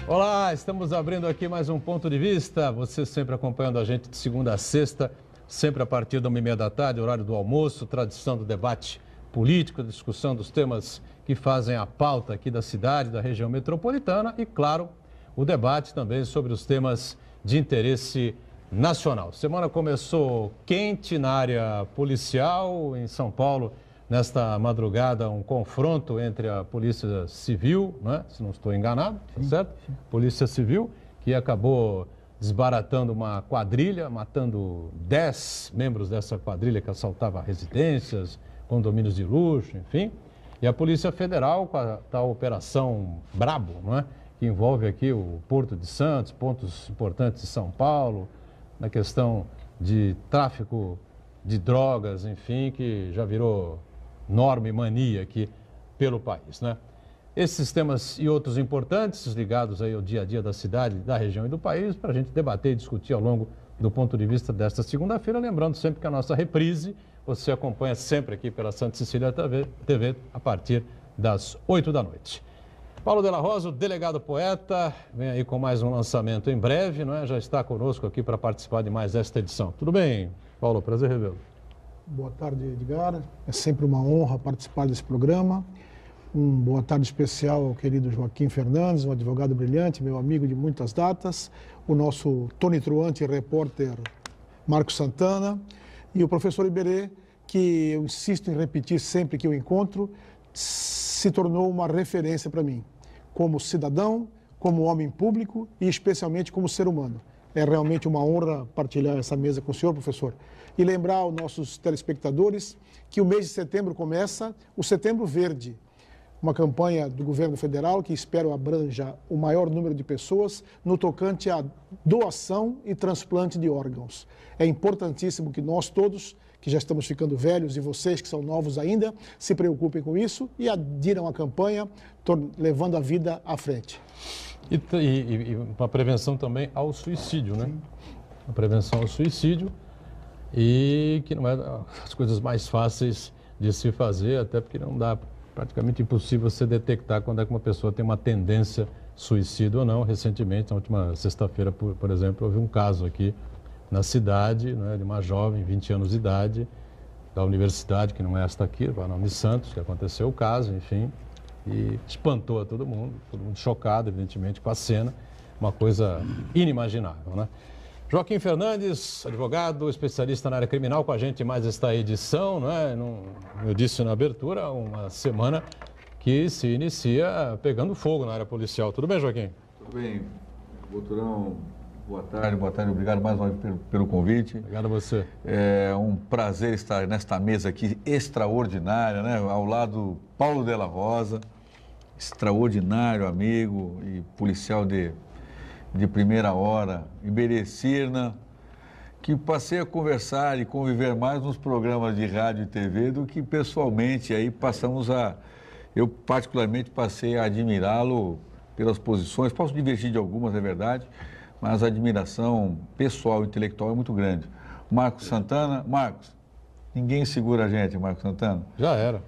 Olá, estamos abrindo aqui mais um Ponto de Vista. Você sempre acompanhando a gente de segunda a sexta, sempre a partir da 1h30 da tarde, horário do almoço, tradição do debate político, discussão dos temas que fazem a pauta aqui da cidade, da região metropolitana e, claro, o debate também sobre os temas de interesse nacional. Semana começou quente na área policial em São Paulo. Nesta madrugada, um confronto entre a Polícia Civil, né? Se não estou enganado, tá certo? Polícia Civil, que acabou desbaratando uma quadrilha, matando 10 membros dessa quadrilha que assaltava residências, condomínios de luxo, enfim. E a Polícia Federal com a tal Operação Brabo, não é? Que envolve aqui o Porto de Santos, pontos importantes de São Paulo, na questão de tráfico de drogas, enfim, que já virou norma e mania aqui pelo país, né? Esses temas e outros importantes ligados aí ao dia a dia da cidade, da região e do país, para a gente debater e discutir ao longo do ponto de vista desta segunda-feira, lembrando sempre que a nossa reprise você acompanha sempre aqui pela Santa Cecília TV a partir das 8 da noite. Paulo Della Rosa, o delegado poeta, vem aí com mais um lançamento em breve, não é? Já está conosco aqui para participar de mais esta edição. Tudo bem, Paulo? Prazer revê-lo. Boa tarde, Edgar. É sempre uma honra participar desse programa. Boa tarde especial ao querido Joaquim Fernandes, um advogado brilhante, meu amigo de muitas datas, o nosso tonitruante repórter Marcos Santana e o professor Iberê, que eu insisto em repetir sempre que eu encontro, se tornou uma referência para mim, como cidadão, como homem público e especialmente como ser humano. É realmente uma honra partilhar essa mesa com o senhor, professor. E lembrar aos nossos telespectadores que o mês de setembro começa o Setembro Verde, uma campanha do governo federal que espero abranja o maior número de pessoas no tocante à doação e transplante de órgãos. É importantíssimo que nós todos, que já estamos ficando velhos, e vocês que são novos ainda, se preocupem com isso e adiram à campanha, levando a vida à frente. E uma prevenção também ao suicídio, né? A prevenção ao suicídio, e que não é as coisas mais fáceis de se fazer, até porque não dá, praticamente impossível você detectar quando é que uma pessoa tem uma tendência suicida ou não. Recentemente, na última sexta-feira, por exemplo, houve um caso aqui na cidade, né, de uma jovem, 20 anos de idade, da universidade, que não é esta aqui, lá na Unisantos, que aconteceu o caso, enfim, e espantou a todo mundo chocado, evidentemente, com a cena, uma coisa inimaginável, né? Joaquim Fernandes, advogado, especialista na área criminal, com a gente em mais esta edição, né? Eu disse na abertura, uma semana que se inicia pegando fogo na área policial. Tudo bem, Joaquim? Tudo bem, Boturão. Boa tarde, obrigado mais uma vez pelo convite. Obrigado a você. É um prazer estar nesta mesa aqui extraordinária, né? Ao lado Paulo Della Rosa, extraordinário amigo e policial de primeira hora, Iberê Cirna, que passei a conversar e conviver mais nos programas de rádio e TV do que pessoalmente. Aí eu particularmente passei a admirá-lo pelas posições, posso divergir de algumas, é verdade, mas a admiração pessoal e intelectual é muito grande. Marcos Santana, Marcos, ninguém segura a gente, Marcos Santana. Já era.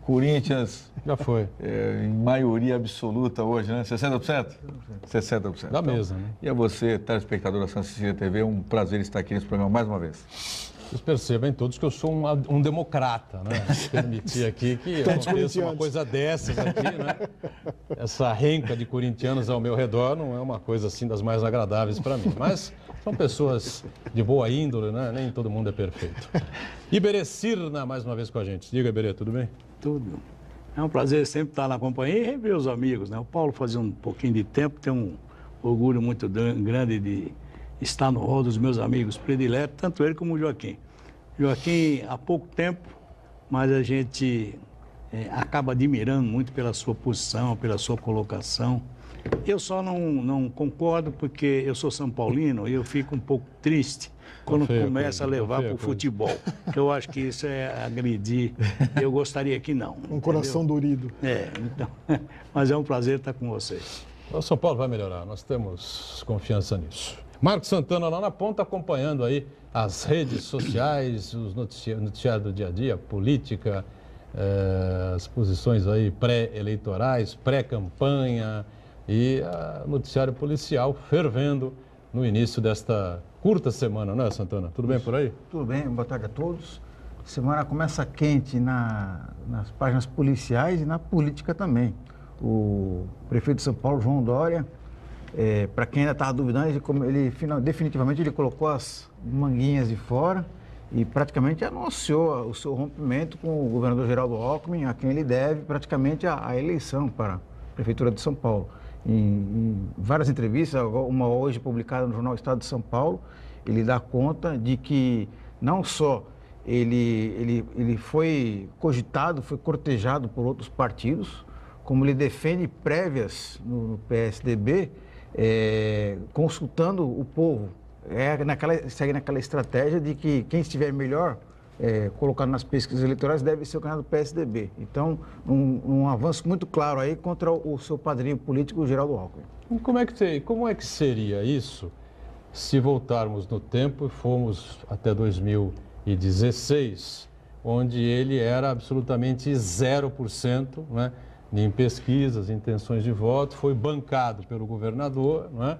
Corinthians... Já foi. Em maioria absoluta hoje, né? 60%? 60%. Da mesa, né? E a você, telespectador da Santa Cecília TV, é um prazer estar aqui nesse programa mais uma vez. Vocês percebem todos que eu sou um democrata, né? Permitir aqui que aconteça uma coisa dessas aqui, né? Essa renca de corintianos ao meu redor não é uma coisa assim das mais agradáveis para mim. Mas são pessoas de boa índole, né? Nem todo mundo é perfeito. Iberê Cirna, mais uma vez com a gente. Diga, Iberê, tudo bem? Tudo. É um prazer sempre estar na companhia e rever os amigos, né? O Paulo fazia um pouquinho de tempo, tem um orgulho muito grande de estar no rol dos meus amigos prediletos, tanto ele como o Joaquim. Joaquim, há pouco tempo, mas a gente acaba admirando muito pela sua posição, pela sua colocação. Eu só não concordo porque eu sou São Paulino e eu fico um pouco triste quando começa a levar para o futebol. Eu acho que isso é agredir. Eu gostaria que não. Um coração dorido. Então, mas é um prazer estar com vocês. O São Paulo vai melhorar, nós temos confiança nisso. Marcos Santana lá na ponta, acompanhando aí as redes sociais, os noticiários do dia a dia, política, as posições aí pré-eleitorais, pré-campanha, e o noticiário policial fervendo no início desta curta semana, não é, Santana? Tudo bem por aí? Tudo bem, boa tarde a todos. Semana começa quente nas páginas policiais e na política também. O prefeito de São Paulo, João Dória, para quem ainda estava duvidando, definitivamente ele colocou as manguinhas de fora e praticamente anunciou o seu rompimento com o governador Geraldo Alckmin, a quem ele deve praticamente a eleição para a Prefeitura de São Paulo. Em várias entrevistas, uma hoje publicada no jornal Estado de São Paulo, ele dá conta de que não só ele foi cogitado, foi cortejado por outros partidos, como ele defende prévias no PSDB, consultando o povo. Segue naquela estratégia de que quem estiver melhor colocado nas pesquisas eleitorais deve ser o candidato do PSDB. Então, um avanço muito claro aí contra o seu padrinho político, Geraldo Alckmin. Como é que seria isso se voltarmos no tempo e formos até 2016, onde ele era absolutamente 0%, né, em pesquisas, intenções de voto, foi bancado pelo governador, né,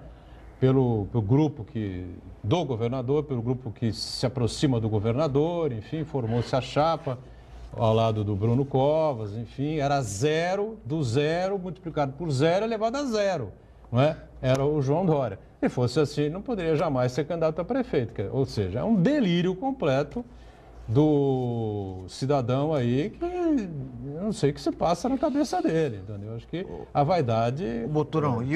pelo grupo do governador, pelo grupo que se aproxima do governador, enfim, formou-se a chapa ao lado do Bruno Covas, enfim, era zero, do zero multiplicado por zero elevado a zero, não é? Era o João Dória. Se fosse assim, não poderia jamais ser candidato a prefeito, ou seja, é um delírio completo do cidadão aí que eu não sei o que se passa na cabeça dele, entendeu? Acho que a vaidade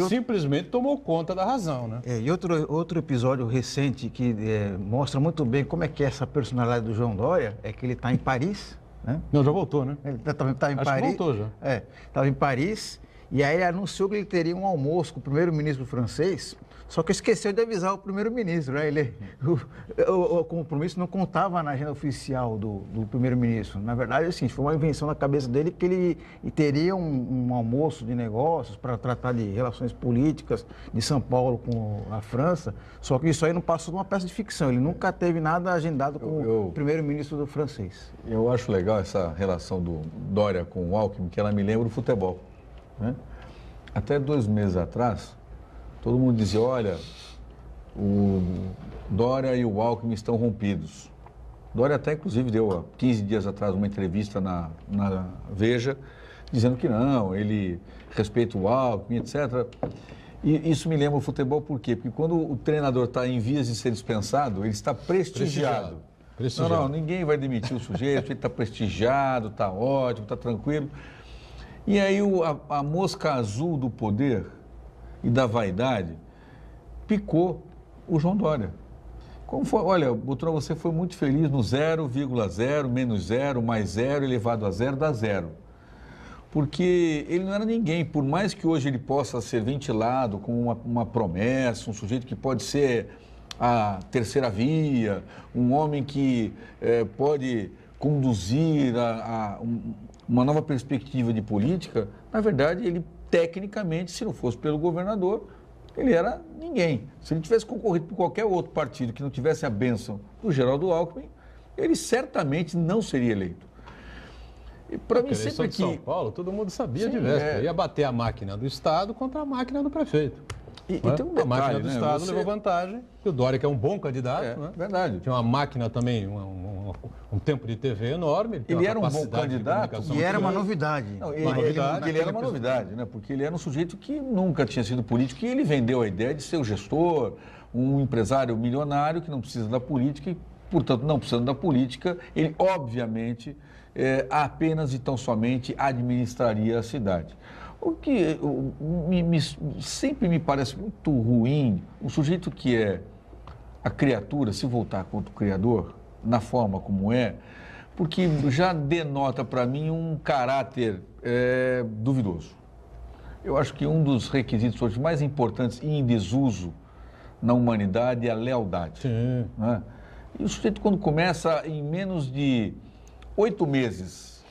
simplesmente tomou conta da razão, né? E outro episódio recente que mostra muito bem como é que é essa personalidade do João Dória é que ele está em Paris, né? Não, já voltou, né? Ele estava em Acho Paris. Que voltou já. Estava em Paris e aí ele anunciou que ele teria um almoço com o primeiro-ministro francês. Só que esqueceu de avisar o primeiro-ministro, né? O compromisso não contava na agenda oficial do primeiro-ministro. Na verdade, assim, foi uma invenção na cabeça dele que ele teria um almoço de negócios para tratar de relações políticas de São Paulo com a França. Só que isso aí não passou de uma peça de ficção. Ele nunca teve nada agendado com o primeiro-ministro do francês. Eu acho legal essa relação do Dória com o Alckmin, que ela me lembra o futebol, né? Até 2 meses atrás, todo mundo dizia, olha, o Dória e o Alckmin estão rompidos. Dória até, inclusive, deu há 15 dias atrás uma entrevista na Veja, dizendo que não, ele respeita o Alckmin, etc. E isso me lembra o futebol por quê? Porque quando o treinador está em vias de ser dispensado, ele está prestigiado. Não, ninguém vai demitir o sujeito, ele está prestigiado, está ótimo, está tranquilo. E aí a mosca azul do poder e da vaidade picou o João Dória. Como foi? Olha, Boturão, você foi muito feliz no 0,0, menos 0, mais 0, elevado a 0, dá 0. Porque ele não era ninguém, por mais que hoje ele possa ser ventilado como uma promessa, um sujeito que pode ser a terceira via, um homem que pode conduzir uma nova perspectiva de política, na verdade, ele tecnicamente, se não fosse pelo governador, ele era ninguém. Se ele tivesse concorrido por qualquer outro partido que não tivesse a bênção do Geraldo Alckmin, ele certamente não seria eleito. E para mim sempre que São Paulo, todo mundo sabia de véspera, ia bater a máquina do Estado contra a máquina do prefeito. E tem um detalhe, a máquina do Estado você... levou vantagem, e o Dória, que é um bom candidato, né? Verdade. Tinha uma máquina também, um tempo de TV enorme. Ele era um bom candidato e era uma novidade. Não, ele era uma novidade, né? Porque ele era um sujeito que nunca tinha sido político e ele vendeu a ideia de ser o gestor, um empresário milionário que não precisa da política e, portanto, não precisando da política, ele obviamente apenas e tão somente administraria a cidade. O que sempre me parece muito ruim, um sujeito que é a criatura, se voltar contra o Criador, na forma como porque já denota para mim um caráter duvidoso. Eu acho que um dos requisitos hoje mais importantes e em desuso na humanidade é a lealdade. Sim. Né? E o sujeito, quando começa em menos de 8 meses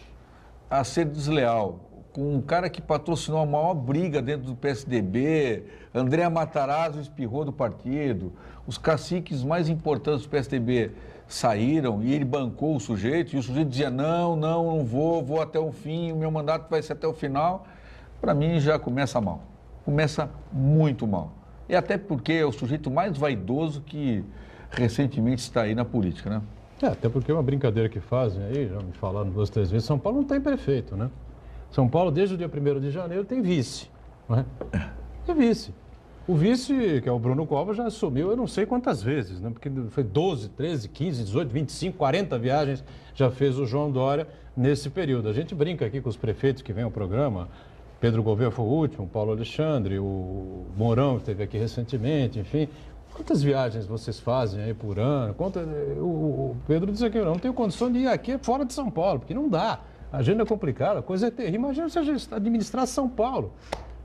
a ser desleal, com um cara que patrocinou a maior briga dentro do PSDB, André Matarazzo espirrou do partido, os caciques mais importantes do PSDB saíram e ele bancou o sujeito, e o sujeito dizia, não vou até o fim, o meu mandato vai ser até o final, para mim já começa mal. começa muito mal. E até porque é o sujeito mais vaidoso que recentemente está aí na política, né? Até porque é uma brincadeira que fazem aí, já me falaram 2, 3 vezes, São Paulo não tem prefeito, né? São Paulo, desde o dia 1º de janeiro, tem vice, não é? Tem vice. O vice, que é o Bruno Covas, já assumiu eu não sei quantas vezes, né? Porque foi 12, 13, 15, 18, 25, 40 viagens já fez o João Dória nesse período. A gente brinca aqui com os prefeitos que vêm ao programa. Pedro Gouveia foi o último, Paulo Alexandre, o Mourão esteve aqui recentemente, enfim. Quantas viagens vocês fazem aí por ano? O Pedro disse aqui, eu não tenho condição de ir aqui fora de São Paulo, porque não dá. A agenda é complicada, a coisa é terrível. Imagina se a gente administrar São Paulo.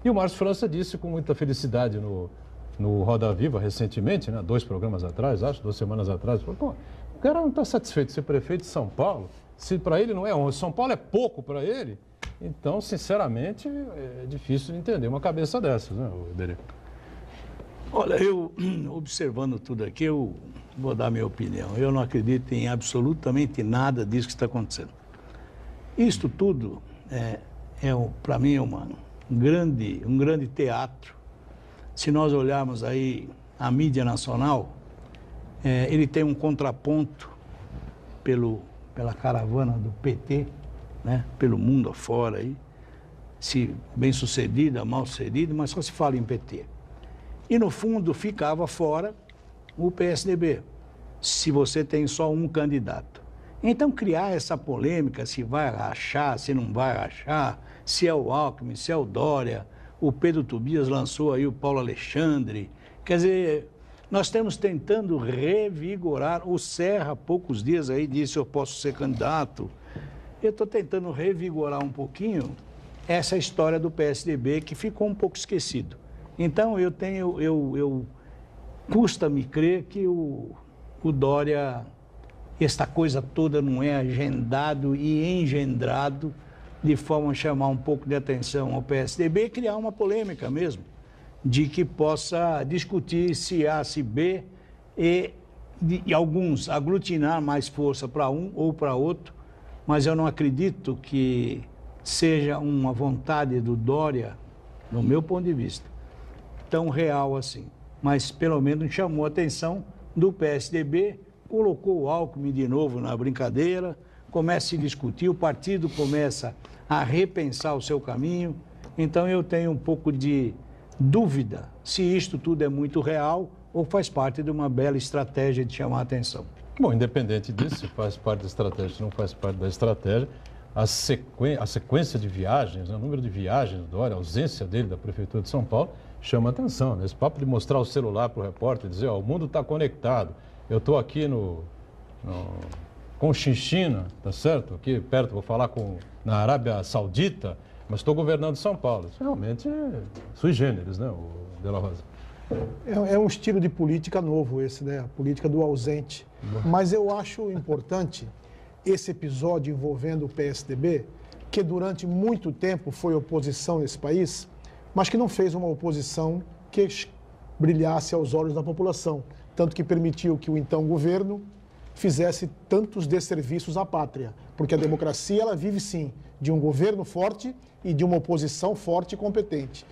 E o Márcio França disse com muita felicidade no Roda Viva recentemente, né? 2 programas atrás, acho, 2 semanas atrás, falou, pô, o cara não está satisfeito de ser prefeito de São Paulo, se para ele não é 11, São Paulo é pouco para ele, então, sinceramente, é difícil de entender uma cabeça dessas, né, Iberê? Olha, eu, observando tudo aqui, eu vou dar minha opinião. Eu não acredito em absolutamente nada disso que está acontecendo. Isto tudo para mim, é um grande teatro. Se nós olharmos aí a mídia nacional, ele tem um contraponto pela caravana do PT, né, pelo mundo afora aí, se bem sucedida, mal sucedida, mas só se fala em PT. E no fundo ficava fora o PSDB, se você tem só um candidato. Então criar essa polêmica, se vai rachar, se não vai rachar, se é o Alckmin, se é o Dória, o Pedro Tobias lançou aí o Paulo Alexandre, quer dizer, nós estamos tentando revigorar, o Serra há poucos dias aí disse eu posso ser candidato, eu estou tentando revigorar um pouquinho essa história do PSDB que ficou um pouco esquecido. Então custa-me crer que o Dória, esta coisa toda não é agendado e engendrado de forma a chamar um pouco de atenção ao PSDB e criar uma polêmica mesmo, de que possa discutir se A, se B e alguns aglutinar mais força para um ou para outro, mas eu não acredito que seja uma vontade do Dória, no meu ponto de vista, tão real assim. Mas pelo menos chamou a atenção do PSDB, colocou o Alckmin de novo na brincadeira, começa a se discutir, o partido começa a repensar o seu caminho. Então eu tenho um pouco de dúvida se isto tudo é muito real ou faz parte de uma bela estratégia de chamar a atenção. Bom, independente disso, se faz parte da estratégia, se não faz parte da estratégia, a sequência de viagens, né, o número de viagens do Dória, a ausência dele da Prefeitura de São Paulo, chama atenção, né? Esse papo de mostrar o celular para o repórter e dizer, ó, o mundo está conectado, eu estou aqui com Chinchina, tá certo? Aqui perto, vou falar na Arábia Saudita, mas estou governando São Paulo. Isso realmente é sui generis, né, o De La Rosa? É um estilo de política novo esse, né? A política do ausente. Mas eu acho importante esse episódio envolvendo o PSDB, que durante muito tempo foi oposição nesse país, mas que não fez uma oposição que brilhasse aos olhos da população, tanto que permitiu que o então governo fizesse tantos desserviços à pátria, porque a democracia ela vive sim de um governo forte e de uma oposição forte e competente.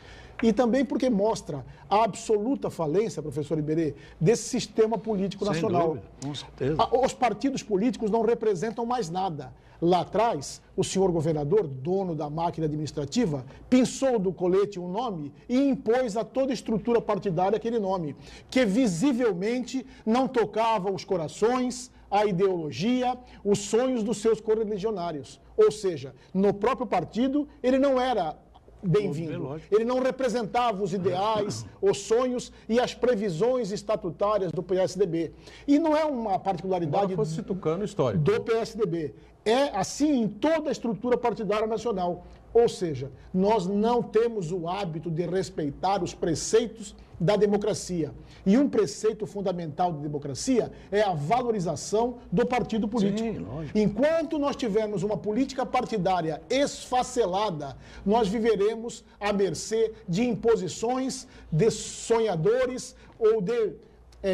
E também porque mostra a absoluta falência, professor Iberê, desse sistema político nacional. Sem dúvida, com certeza. Os partidos políticos não representam mais nada. Lá atrás, o senhor governador, dono da máquina administrativa, pinçou do colete um nome e impôs a toda a estrutura partidária aquele nome, que visivelmente não tocava os corações, a ideologia, os sonhos dos seus correligionários. Ou seja, no próprio partido, ele não era bem-vindo. Ele não representava os ideais, os sonhos e as previsões estatutárias do PSDB. E não é uma particularidade fosse tucano histórico do PSDB. É assim em toda a estrutura partidária nacional. Ou seja, nós não temos o hábito de respeitar os preceitos da democracia. E um preceito fundamental da democracia é a valorização do partido político. Sim, lógico. Enquanto nós tivermos uma política partidária esfacelada, nós viveremos à mercê de imposições de sonhadores ou de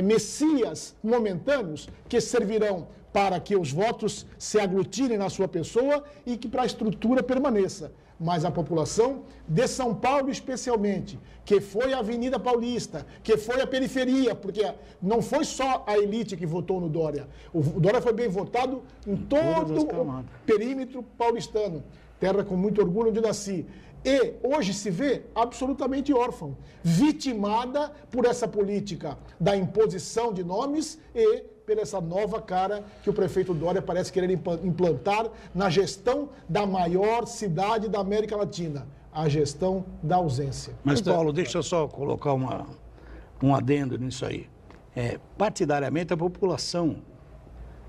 messias momentâneos que servirão para que os votos se aglutinem na sua pessoa e que para a estrutura permaneça. Mas a população de São Paulo, especialmente, que foi a Avenida Paulista, que foi a periferia, porque não foi só a elite que votou no Dória. O Dória foi bem votado em todo o perímetro paulistano. Terra com muito orgulho onde nasci. E hoje se vê absolutamente órfão, vitimada por essa política da imposição de nomes e por essa nova cara que o prefeito Dória parece querer implantar na gestão da maior cidade da América Latina, a gestão da ausência. Mas, Paulo, deixa eu só colocar um adendo nisso aí. Partidariamente, a população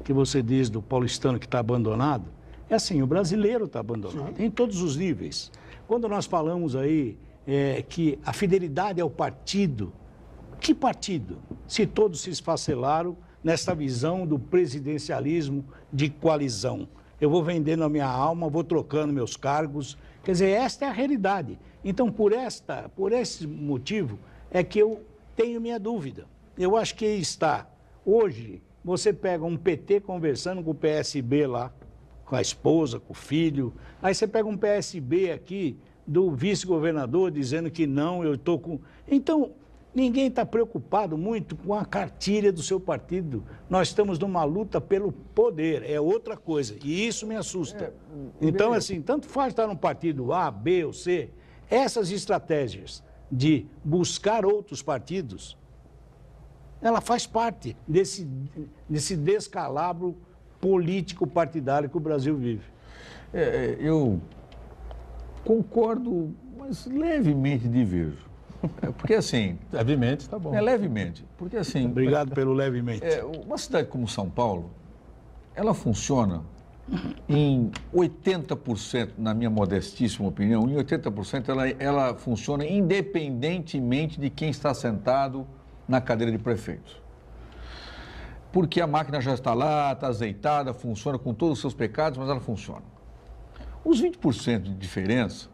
que você diz do paulistano que está abandonado, é assim, o brasileiro está abandonado, em todos os níveis. Quando nós falamos aí que a fidelidade ao partido, que partido? Se todos se esfacelaram nessa visão do presidencialismo de coalizão. Eu vou vendendo a minha alma, vou trocando meus cargos. Quer dizer, esta é a realidade. Então, por esse motivo, é que eu tenho minha dúvida. Eu acho que está. Hoje, você pega um PT conversando com o PSB lá, com a esposa, com o filho. Aí você pega um PSB aqui, do vice-governador, dizendo que não, eu estou com... Então, ninguém está preocupado muito com a cartilha do seu partido. Nós estamos numa luta pelo poder, é outra coisa. E isso me assusta. Então, assim, tanto faz estar no partido A, B ou C, essas estratégias de buscar outros partidos, ela faz parte desse descalabro político partidário que o Brasil vive. Eu concordo, mas levemente diverjo. Porque assim... Levemente, tá bom. Levemente. Porque assim... Obrigado pelo levemente. Uma cidade como São Paulo, ela funciona em 80%, na minha modestíssima opinião, em 80% ela funciona independentemente de quem está sentado na cadeira de prefeito. Porque a máquina já está lá, está azeitada, funciona com todos os seus pecados, mas ela funciona. Os 20% de diferença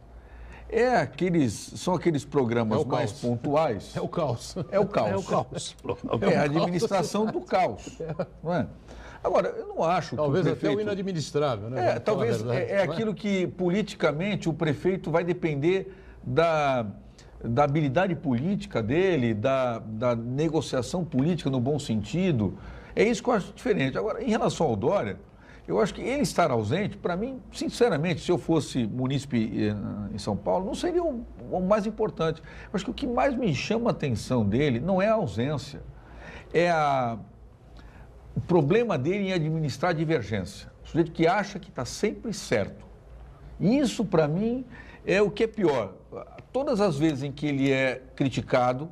são aqueles programas mais pontuais. É o caos. É o caos. É o caos. É a administração do caos. Não é? Agora, eu não acho talvez que o prefeito... até o inadministrável, né? Talvez verdade, aquilo que politicamente o prefeito vai depender da habilidade política dele, da negociação política no bom sentido. É isso que eu acho diferente. Agora, em relação ao Dória, eu acho que ele estar ausente, para mim, sinceramente, se eu fosse munícipe em São Paulo, não seria o mais importante. Eu acho que o que mais me chama a atenção dele não é a ausência, o problema dele em administrar a divergência. O sujeito que acha que está sempre certo. E isso, para mim, é o que é pior. Todas as vezes em que ele é criticado,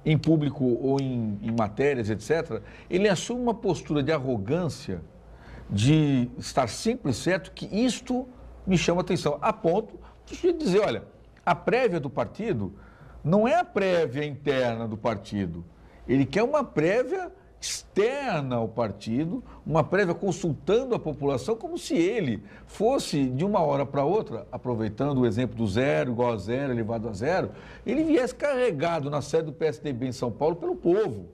em público ou em matérias, etc., ele assume uma postura de arrogância, de estar sempre certo, que isto me chama atenção, a ponto de dizer, olha, a prévia do partido não é a prévia interna do partido, ele quer uma prévia externa ao partido, uma prévia consultando a população, como se ele fosse, de uma hora para outra, aproveitando o exemplo do zero igual a zero, elevado a zero, ele viesse carregado na sede do PSDB em São Paulo pelo povo.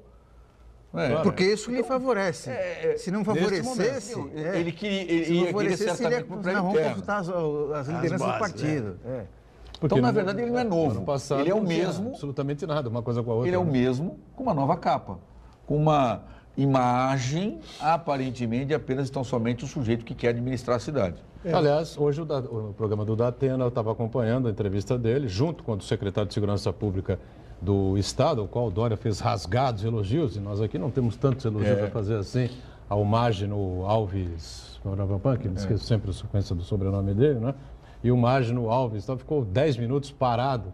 Porque isso lhe favorece. Se não favorecesse, ele queria certamente para o prévio vamos interno. consultar as lideranças do partido. Então, na verdade, ele não é novo. Passado, ele é o não tinha mesmo. Absolutamente nada, uma coisa com a outra. Ele é o mesmo com uma nova capa, com uma imagem aparentemente apenas tão somente o sujeito que quer administrar a cidade. Aliás, hoje o programa do Datena, eu estava acompanhando a entrevista dele, junto com o secretário de Segurança Pública do Estado, ao qual o Dória fez rasgados elogios, e nós aqui não temos tantos elogios a fazer assim, ao Mágino Alves, que me esqueço sempre a sequência do sobrenome dele, né? E o Mágino Alves ficou 10 minutos parado,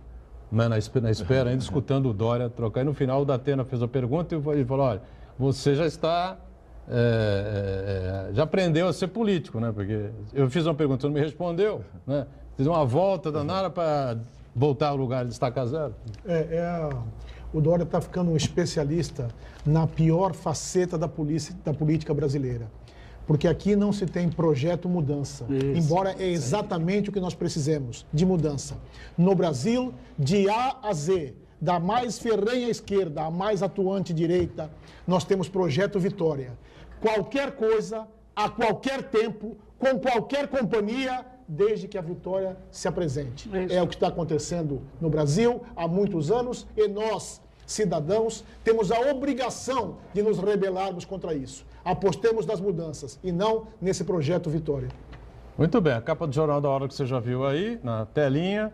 né, na espera, ainda escutando o Dória trocar. E no final o Datena fez a pergunta e ele falou, olha, você já está... já aprendeu a ser político, né? Porque eu fiz uma pergunta, você não me respondeu, né? Fiz uma volta danada para voltar ao lugar de estaca zero. O Dória está ficando um especialista na pior faceta da política brasileira. Porque aqui não se tem projeto mudança, embora é exatamente o que nós precisamos, de mudança. No Brasil, de A a Z, da mais ferrenha esquerda à mais atuante direita, nós temos Projeto Vitória. Qualquer coisa, a qualquer tempo, com qualquer companhia, desde que a vitória se apresente. É o que está acontecendo no Brasil há muitos anos e nós, cidadãos, temos a obrigação de nos rebelarmos contra isso. Apostemos nas mudanças e não nesse Projeto Vitória. Muito bem, a capa do Jornal da Hora que você já viu aí na telinha.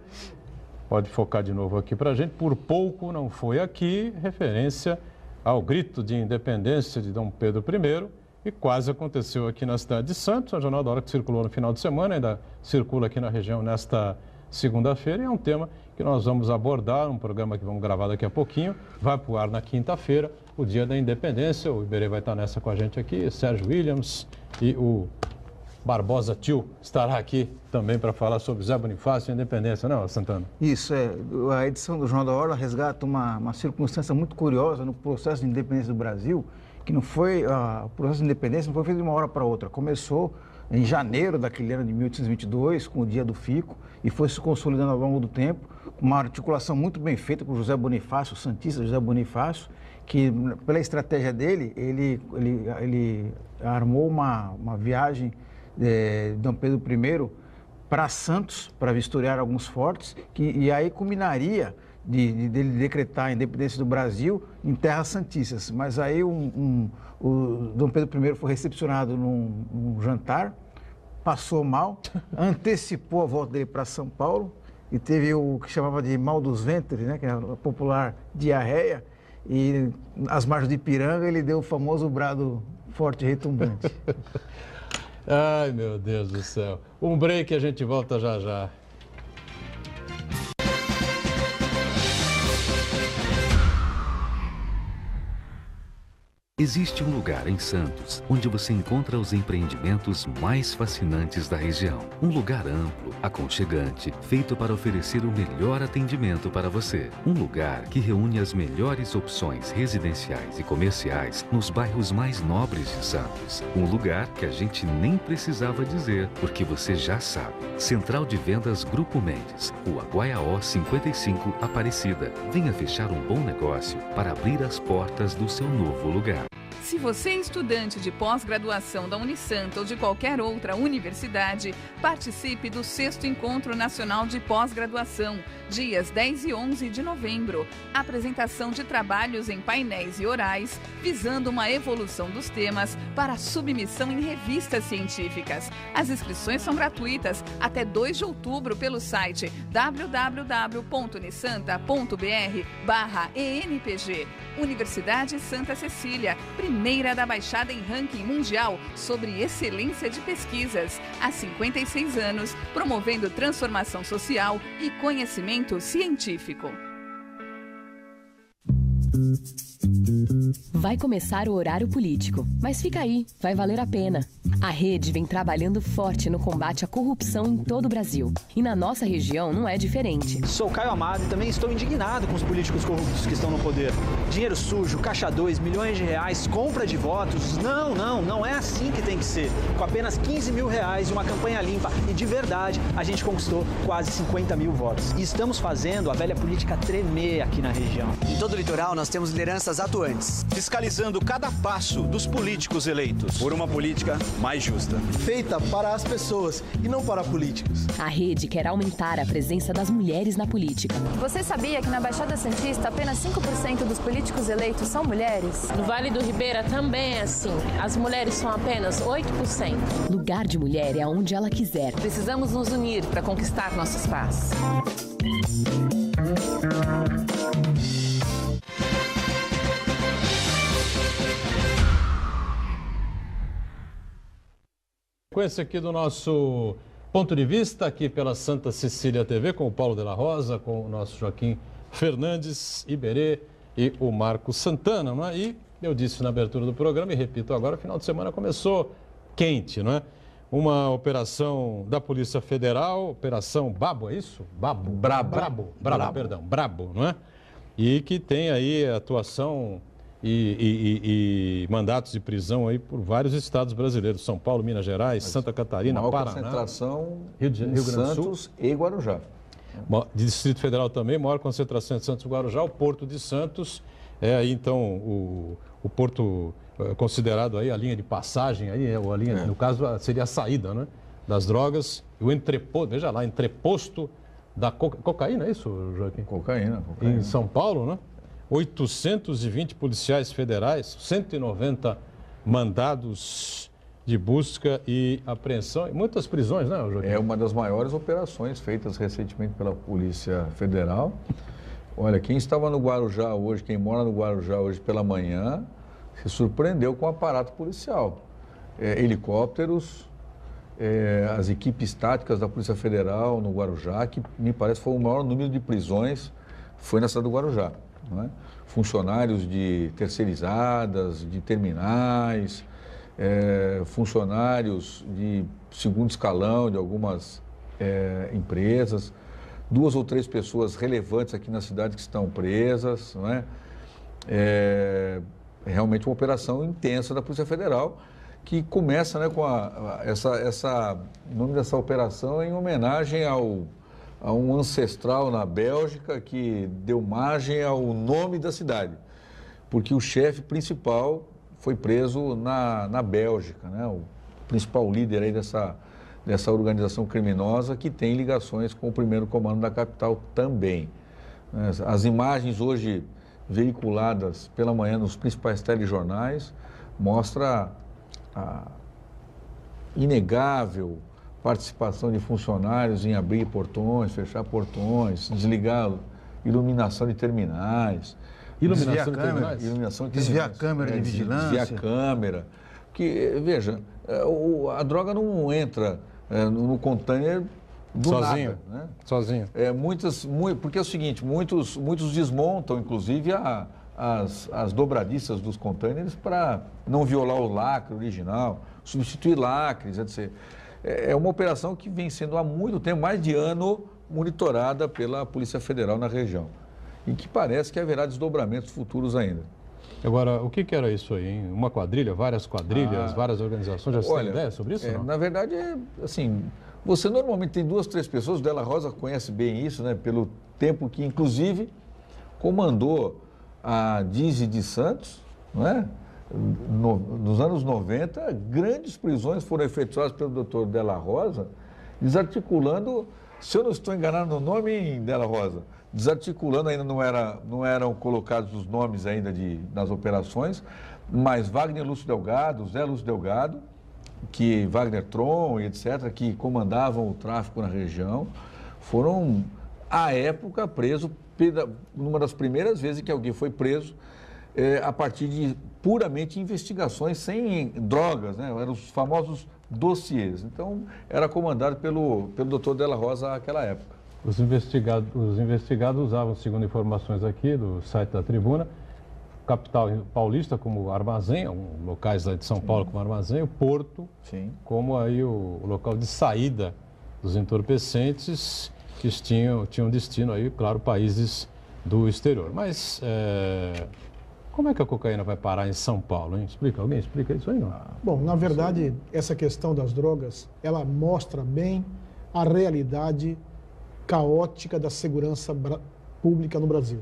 Pode focar de novo aqui para a gente. Por pouco não foi aqui, referência ao grito de independência de Dom Pedro I, e quase aconteceu aqui na cidade de Santos. O Jornal da Hora que circulou no final de semana, ainda circula aqui na região nesta segunda-feira, e é um tema que nós vamos abordar, um programa que vamos gravar daqui a pouquinho, vai para o ar na quinta-feira, o dia da independência. O Iberê vai estar nessa com a gente aqui, Sérgio Williams, e o Barbosa Tio estará aqui também para falar sobre Zé Bonifácio e a independência, não, Santana? Isso, a edição do Jornal da Hora resgata uma circunstância muito curiosa no processo de independência do Brasil, que não foi, o processo de independência não foi feito de uma hora para outra. Começou em janeiro daquele ano de 1822, com o Dia do Fico, e foi se consolidando ao longo do tempo, com uma articulação muito bem feita por José Bonifácio, o santista José Bonifácio, que pela estratégia dele, ele armou uma viagem de Dom Pedro I para Santos, para vistoriar alguns fortes, e aí culminaria dele decretar a independência do Brasil em terras santistas. Mas aí o Dom Pedro I foi recepcionado num jantar, passou mal, antecipou a volta dele para São Paulo e teve o que chamava de mal dos ventres, né, que é a popular diarreia, e às margens de Ipiranga ele deu o famoso brado forte e retumbante. Ai, meu Deus do céu. Um break e a gente volta já já. Existe um lugar em Santos onde você encontra os empreendimentos mais fascinantes da região. Um lugar amplo, aconchegante, feito para oferecer o melhor atendimento para você. Um lugar que reúne as melhores opções residenciais e comerciais nos bairros mais nobres de Santos. Um lugar que a gente nem precisava dizer, porque você já sabe. Central de Vendas Grupo Mendes, Rua Guaiaó 55, Aparecida. Venha fechar um bom negócio para abrir as portas do seu novo lugar. Se você é estudante de pós-graduação da Unisanta ou de qualquer outra universidade, participe do 6º Encontro Nacional de Pós-Graduação, dias 10 e 11 de novembro. Apresentação de trabalhos em painéis e orais, visando uma evolução dos temas para submissão em revistas científicas. As inscrições são gratuitas até 2 de outubro pelo site www.unisanta.br/ENPG. Universidade Santa Cecília, primeira da Baixada em ranking mundial sobre excelência de pesquisas. Há 56 anos, promovendo transformação social e conhecimento científico. Vai começar o horário político, mas fica aí, vai valer a pena. A Rede vem trabalhando forte no combate à corrupção em todo o Brasil. E na nossa região não é diferente. Sou Caio Amado e também estou indignado com os políticos corruptos que estão no poder. Dinheiro sujo, caixa 2, milhões de reais, compra de votos. Não é assim que tem que ser. Com apenas 15 mil reais e uma campanha limpa. E de verdade, a gente conquistou quase 50 mil votos. E estamos fazendo a velha política tremer aqui na região. Em todo o litoral nós temos lideranças atuantes, fiscalizando cada passo dos políticos eleitos por uma política mais justa, feita para as pessoas e não para políticos. A Rede quer aumentar a presença das mulheres na política. Você sabia que na Baixada Santista apenas 5% dos políticos eleitos são mulheres? No Vale do Ribeira também é assim. As mulheres são apenas 8%. Lugar de mulher é aonde ela quiser. Precisamos nos unir para conquistar nosso espaço. Sequência aqui do nosso ponto de vista, aqui pela Santa Cecília TV, com o Paulo de la Rosa, com o nosso Joaquim Fernandes, Iberê e o Marco Santana, não é? E eu disse na abertura do programa e repito agora, o final de semana começou quente, não é? Uma operação da Polícia Federal, Operação Babo, é isso? Brabo, não é? E que tem aí atuação e mandatos de prisão aí por vários estados brasileiros, São Paulo, Minas Gerais, Santa Catarina, Paraná, concentração Rio Grande do Sul e Guarujá. De Distrito Federal também, maior concentração de Santos e Guarujá, o Porto de Santos, aí então o porto considerado aí a linha de passagem, aí, ou a linha, no caso, seria a saída, né, das drogas, o entreposto, veja lá, entreposto da cocaína, é isso, Joaquim? Cocaína. Em São Paulo, né? 820 policiais federais, 190 mandados de busca e apreensão, e muitas prisões, né, Joaquim? É uma das maiores operações feitas recentemente pela Polícia Federal. Olha, quem estava no Guarujá hoje, quem mora no Guarujá hoje pela manhã, se surpreendeu com o aparato policial. Helicópteros, as equipes táticas da Polícia Federal no Guarujá, que me parece foi o maior número de prisões, foi na cidade do Guarujá. Não é? Funcionários de terceirizadas, de terminais, funcionários de segundo escalão de algumas empresas, 2 ou 3 pessoas relevantes aqui na cidade que estão presas, não é? É realmente uma operação intensa da Polícia Federal, que começa, né, com o nome dessa operação em homenagem a um ancestral na Bélgica que deu margem ao nome da cidade, porque o chefe principal foi preso na Bélgica, né, o principal líder aí dessa organização criminosa que tem ligações com o primeiro comando da capital também. As imagens hoje veiculadas pela manhã nos principais telejornais mostram a inegável participação de funcionários em abrir portões, fechar portões, desligar iluminação de terminais. Iluminação de terminais? Desviar câmera de vigilância. Desviar câmera. Porque, veja, a droga não entra no container do sozinho, nada. Né? Sozinho. Porque é o seguinte, muitos desmontam, inclusive, as dobradiças dos containers para não violar o lacre original, substituir lacres, etc. É uma operação que vem sendo há muito tempo, mais de ano, monitorada pela Polícia Federal na região. E que parece que haverá desdobramentos futuros ainda. Agora, o que era isso aí, hein? Uma quadrilha, várias quadrilhas, várias organizações? Já você tem ideia sobre isso? Não? Na verdade, assim, você normalmente tem 2, 3 pessoas, o Della Rosa conhece bem isso, né? Pelo tempo que, inclusive, comandou a Dize de Santos, não é? Nos anos 90, grandes prisões foram efetuadas pelo doutor Della Rosa, desarticulando, se eu não estou enganado no nome, Della Rosa, desarticulando, ainda não eram colocados os nomes ainda das operações, mas Wagner Lúcio Delgado, Zé Lúcio Delgado, Wagner Tron, etc., que comandavam o tráfico na região, foram, à época, presos, numa das primeiras vezes que alguém foi preso, a partir de puramente investigações sem drogas, né? Eram os famosos dossiês. Então, era comandado pelo doutor Della Rosa naquela época. Os investigados usavam, segundo informações aqui do site da Tribuna, capital paulista como armazém, locais lá de São Paulo como armazém, o Porto como aí o local de saída dos entorpecentes que tinham destino aí, claro, países do exterior. Mas como é que a cocaína vai parar em São Paulo, hein? Alguém explica isso aí, não? Bom, na verdade, essa questão das drogas, ela mostra bem a realidade caótica da segurança pública no Brasil.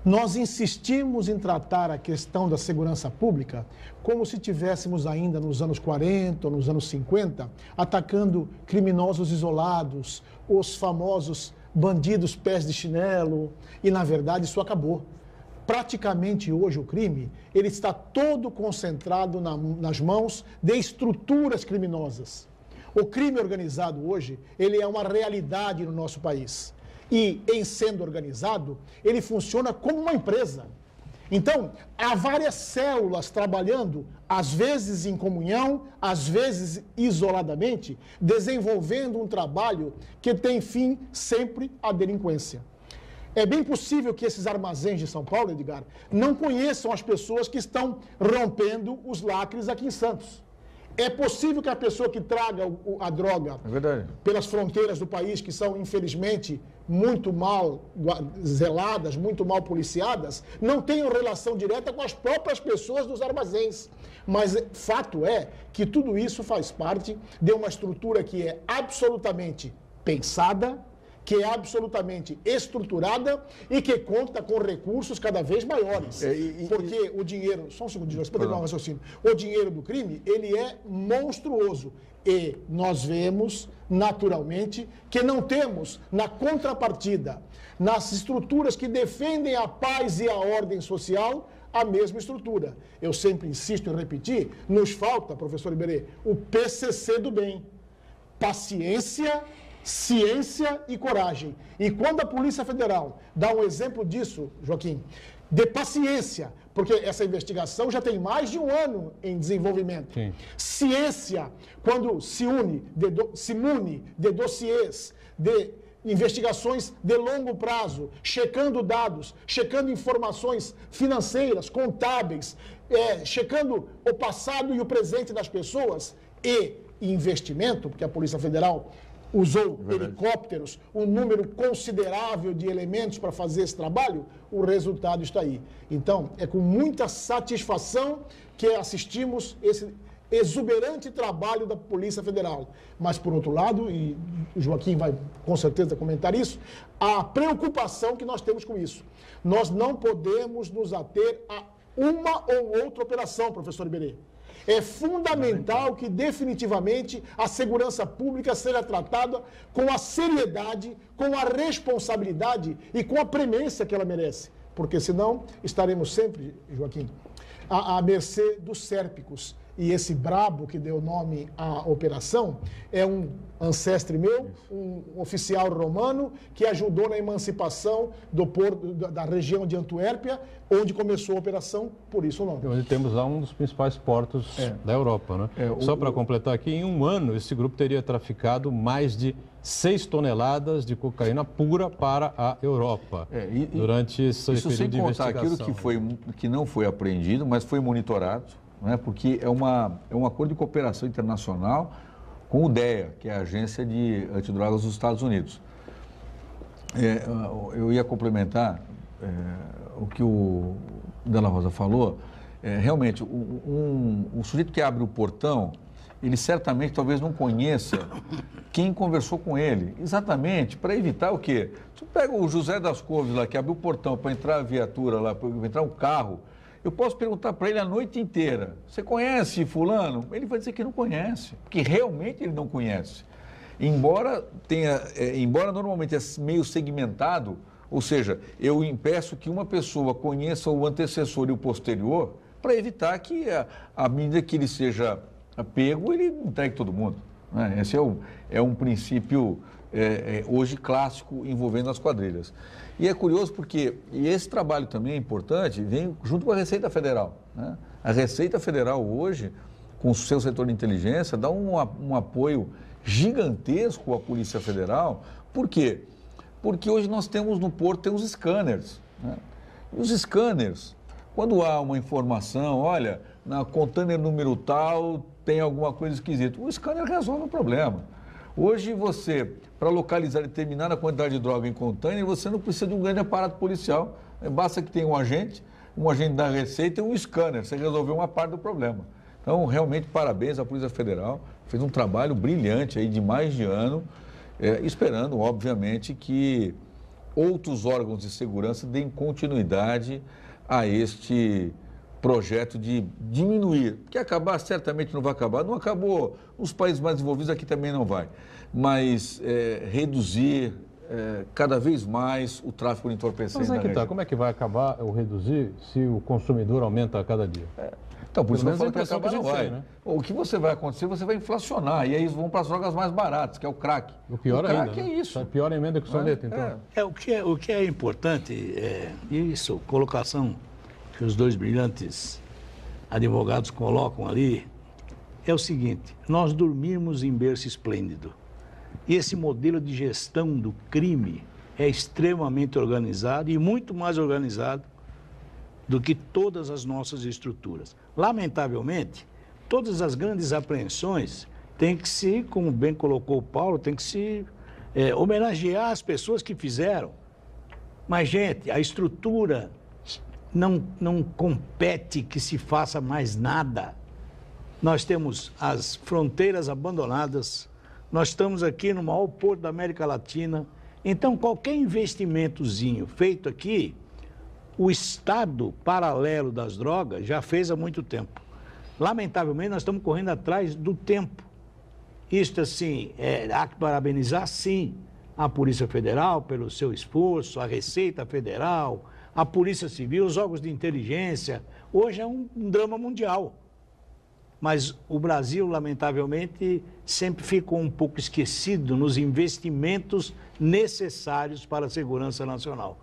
Nós insistimos em tratar a questão da segurança pública como se tivéssemos ainda nos anos 40 ou nos anos 50, atacando criminosos isolados, os famosos bandidos pés de chinelo, e na verdade isso acabou. Praticamente hoje o crime, ele está todo concentrado nas mãos de estruturas criminosas. O crime organizado hoje, ele é uma realidade no nosso país. E, em sendo organizado, ele funciona como uma empresa. Então, há várias células trabalhando, às vezes em comunhão, às vezes isoladamente, desenvolvendo um trabalho que tem fim sempre a delinquência. É bem possível que esses armazéns de São Paulo, Edgar, não conheçam as pessoas que estão rompendo os lacres aqui em Santos. É possível que a pessoa que traga a droga pelas fronteiras do país, que são, infelizmente, muito mal zeladas, muito mal policiadas, não tenham relação direta com as próprias pessoas dos armazéns. Mas fato é que tudo isso faz parte de uma estrutura que é absolutamente pensada, que é absolutamente estruturada e que conta com recursos cada vez maiores. Porque o dinheiro, só um segundinho, para terminar o raciocínio, o dinheiro do crime, ele é monstruoso. E nós vemos, naturalmente, que não temos, na contrapartida, nas estruturas que defendem a paz e a ordem social, a mesma estrutura. Eu sempre insisto em repetir, nos falta, professor Iberê, o PCC do bem. Paciência, ciência e coragem. E quando a Polícia Federal dá um exemplo disso, Joaquim, de paciência, porque essa investigação já tem mais de um ano em desenvolvimento. Sim. Ciência, quando se mune de dossiês, de investigações de longo prazo, checando dados, checando informações financeiras, contábeis, checando o passado e o presente das pessoas e investimento, porque a Polícia Federal usou helicópteros, um número considerável de elementos para fazer esse trabalho, o resultado está aí. Então, é com muita satisfação que assistimos esse exuberante trabalho da Polícia Federal. Mas, por outro lado, e o Joaquim vai com certeza comentar isso, a preocupação que nós temos com isso. Nós não podemos nos ater a uma ou outra operação, professor Iberê. É fundamental que definitivamente a segurança pública seja tratada com a seriedade, com a responsabilidade e com a premência que ela merece. Porque senão estaremos sempre, Joaquim, à mercê dos sérpicos. E esse brabo que deu nome à operação é um ancestre meu, um oficial romano que ajudou na emancipação do porto, da região de Antuérpia, onde começou a operação, por isso o nome. Onde temos lá um dos principais portos da Europa, né? Só para completar aqui, em um ano esse grupo teria traficado mais de 6 toneladas de cocaína pura para a Europa durante esse período de investigação. Isso sem contar aquilo que não foi apreendido, mas foi monitorado, né? Porque é um acordo de cooperação internacional com o DEA, que é a Agência de Antidrogas dos Estados Unidos. Eu ia complementar o que o Della Rosa falou. Realmente, o sujeito que abre o portão, ele certamente talvez não conheça quem conversou com ele, exatamente para evitar o quê? Se pega o José das Couves lá, que abriu o portão para entrar a viatura lá, para entrar um carro, eu posso perguntar para ele a noite inteira, você conhece fulano? Ele vai dizer que não conhece, porque realmente ele não conhece. Embora normalmente é meio segmentado, ou seja, eu impeço que uma pessoa conheça o antecessor e o posterior para evitar que, à medida que ele seja pego, ele entregue todo mundo, né? Esse é um princípio hoje clássico envolvendo as quadrilhas. E é curioso porque esse trabalho também é importante, vem junto com a Receita Federal, né? A Receita Federal hoje, com o seu setor de inteligência, dá um apoio gigantesco à Polícia Federal. Por quê? Porque hoje nós temos no porto os scanners, né? E os scanners, quando há uma informação, olha, na container número tal tem alguma coisa esquisita, o scanner resolve o problema. Hoje você, para localizar determinada quantidade de droga em container, você não precisa de um grande aparato policial, basta que tenha um agente da Receita e um scanner, você resolveu uma parte do problema. Então, realmente, parabéns à Polícia Federal, fez um trabalho brilhante aí de mais de ano, esperando, obviamente, que outros órgãos de segurança deem continuidade a este projeto de diminuir, que acabar certamente não vai acabar, não acabou, os países mais desenvolvidos aqui também não vai, mas reduzir cada vez mais o tráfico de entorpecentes. Mas como é que vai acabar ou reduzir se o consumidor aumenta a cada dia? Então, por isso eu falo que acabar não vai. Né? O que vai acontecer, você vai inflacionar, e aí eles vão para as drogas mais baratas, que é o crack. O pior ainda, crack é isso. A pior emenda que o soneto, então. O que é importante, isso, colocação que os dois brilhantes advogados colocam ali, é o seguinte: nós dormimos em berço esplêndido. E esse modelo de gestão do crime é extremamente organizado e muito mais organizado do que todas as nossas estruturas. Lamentavelmente, todas as grandes apreensões têm que se, como bem colocou o Paulo, tem que se homenagear as pessoas que fizeram. Mas, gente, a estrutura não compete que se faça mais nada. Nós temos as fronteiras abandonadas, nós estamos aqui no maior porto da América Latina, Então, qualquer investimentozinho feito aqui, o Estado paralelo das drogas já fez há muito tempo. Lamentavelmente, nós estamos correndo atrás do tempo. Isto, assim, há que parabenizar, sim, a Polícia Federal pelo seu esforço, a Receita Federal, a Polícia Civil, os órgãos de inteligência. Hoje é um drama mundial. Mas o Brasil, lamentavelmente, sempre ficou um pouco esquecido nos investimentos necessários para a segurança nacional.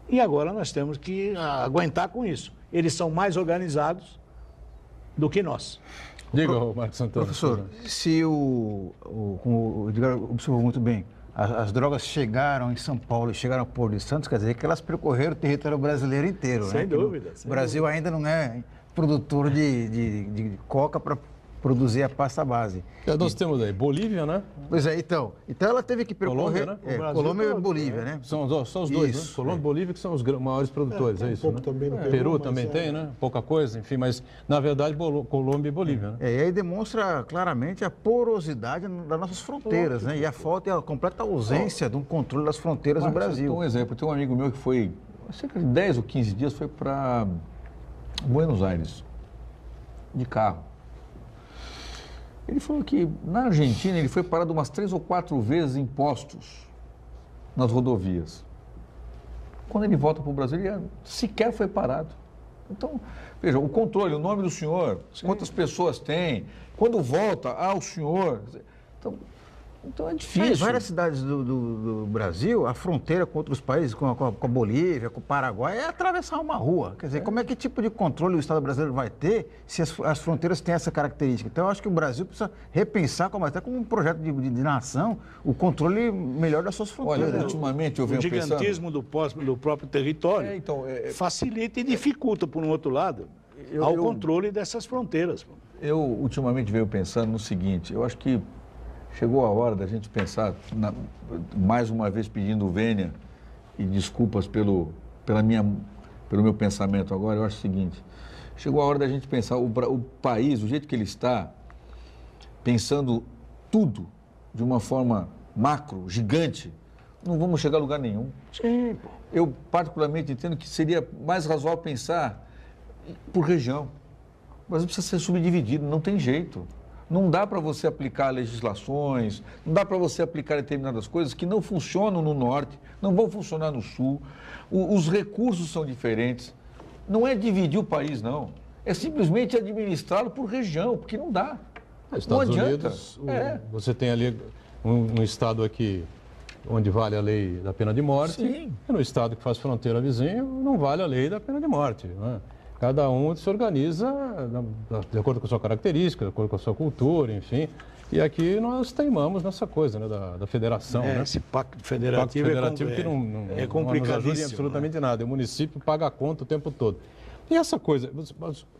E agora nós temos que aguentar com isso. Eles são mais organizados do que nós. Diga, Marcos Santana. Professor, se como o Edgar observou muito bem, as drogas chegaram em São Paulo e chegaram ao Porto de Santos, quer dizer que elas percorreram o território brasileiro inteiro. Sem dúvida. O Brasil ainda não é produtor de coca para produzir a pasta base. Nós temos aí Bolívia, né? Pois é, então ela teve que percorrer... Colômbia, né? Colômbia e Bolívia, né? São os dois, né? Colômbia e Bolívia que são os maiores produtores, é isso, né? Também no Peru também tem, né? Pouca coisa, enfim, mas na verdade Colômbia e Bolívia, né? E aí demonstra claramente a porosidade das nossas fronteiras, né? E a falta e a completa ausência de um controle das fronteiras no Brasil. Um exemplo, tem um amigo meu que foi, cerca de 10 ou 15 dias, foi para Buenos Aires, de carro. Ele falou que na Argentina ele foi parado umas 3 ou 4 vezes em postos nas rodovias. Quando ele volta para o Brasil, ele sequer foi parado. Então, veja, o controle, o nome do senhor, quantas pessoas tem, quando volta, o senhor. Então é difícil. Em várias cidades do Brasil, a fronteira com outros países, com a Bolívia, com o Paraguai, é atravessar uma rua. Quer dizer, como é que tipo de controle o Estado brasileiro vai ter se as fronteiras têm essa característica? Então, eu acho que o Brasil precisa repensar, até como um projeto de nação, o controle melhor das suas fronteiras. Olha, ultimamente eu venho pensando... O gigantismo do próprio território facilita e dificulta, por um outro lado, ao controle dessas fronteiras. Eu ultimamente venho pensando no seguinte, eu acho que chegou a hora da gente pensar, mais uma vez pedindo vênia e desculpas pelo meu pensamento agora, eu acho o seguinte, chegou a hora da gente pensar o país, do jeito que ele está, pensando tudo de uma forma macro, gigante, não vamos chegar a lugar nenhum. Sim, pô. Eu particularmente entendo que seria mais razoável pensar por região. O Brasil precisa ser subdividido, não tem jeito. Não dá para você aplicar legislações, não dá para você aplicar determinadas coisas que não funcionam no norte, não vão funcionar no sul. Os recursos são diferentes. Não é dividir o país, não. É simplesmente administrá-lo por região, porque não dá. Não adianta. Unidos, você tem ali um estado aqui onde vale a lei da pena de morte. Sim. E no estado que faz fronteira vizinho não vale a lei da pena de morte, né? Cada um se organiza de acordo com a sua característica, de acordo com a sua cultura, enfim. E aqui nós teimamos nessa coisa, né, da federação. Né? Esse pacto federativo que não nos complicadíssimo, ajuda em absolutamente nada. O município paga a conta o tempo todo. E essa coisa,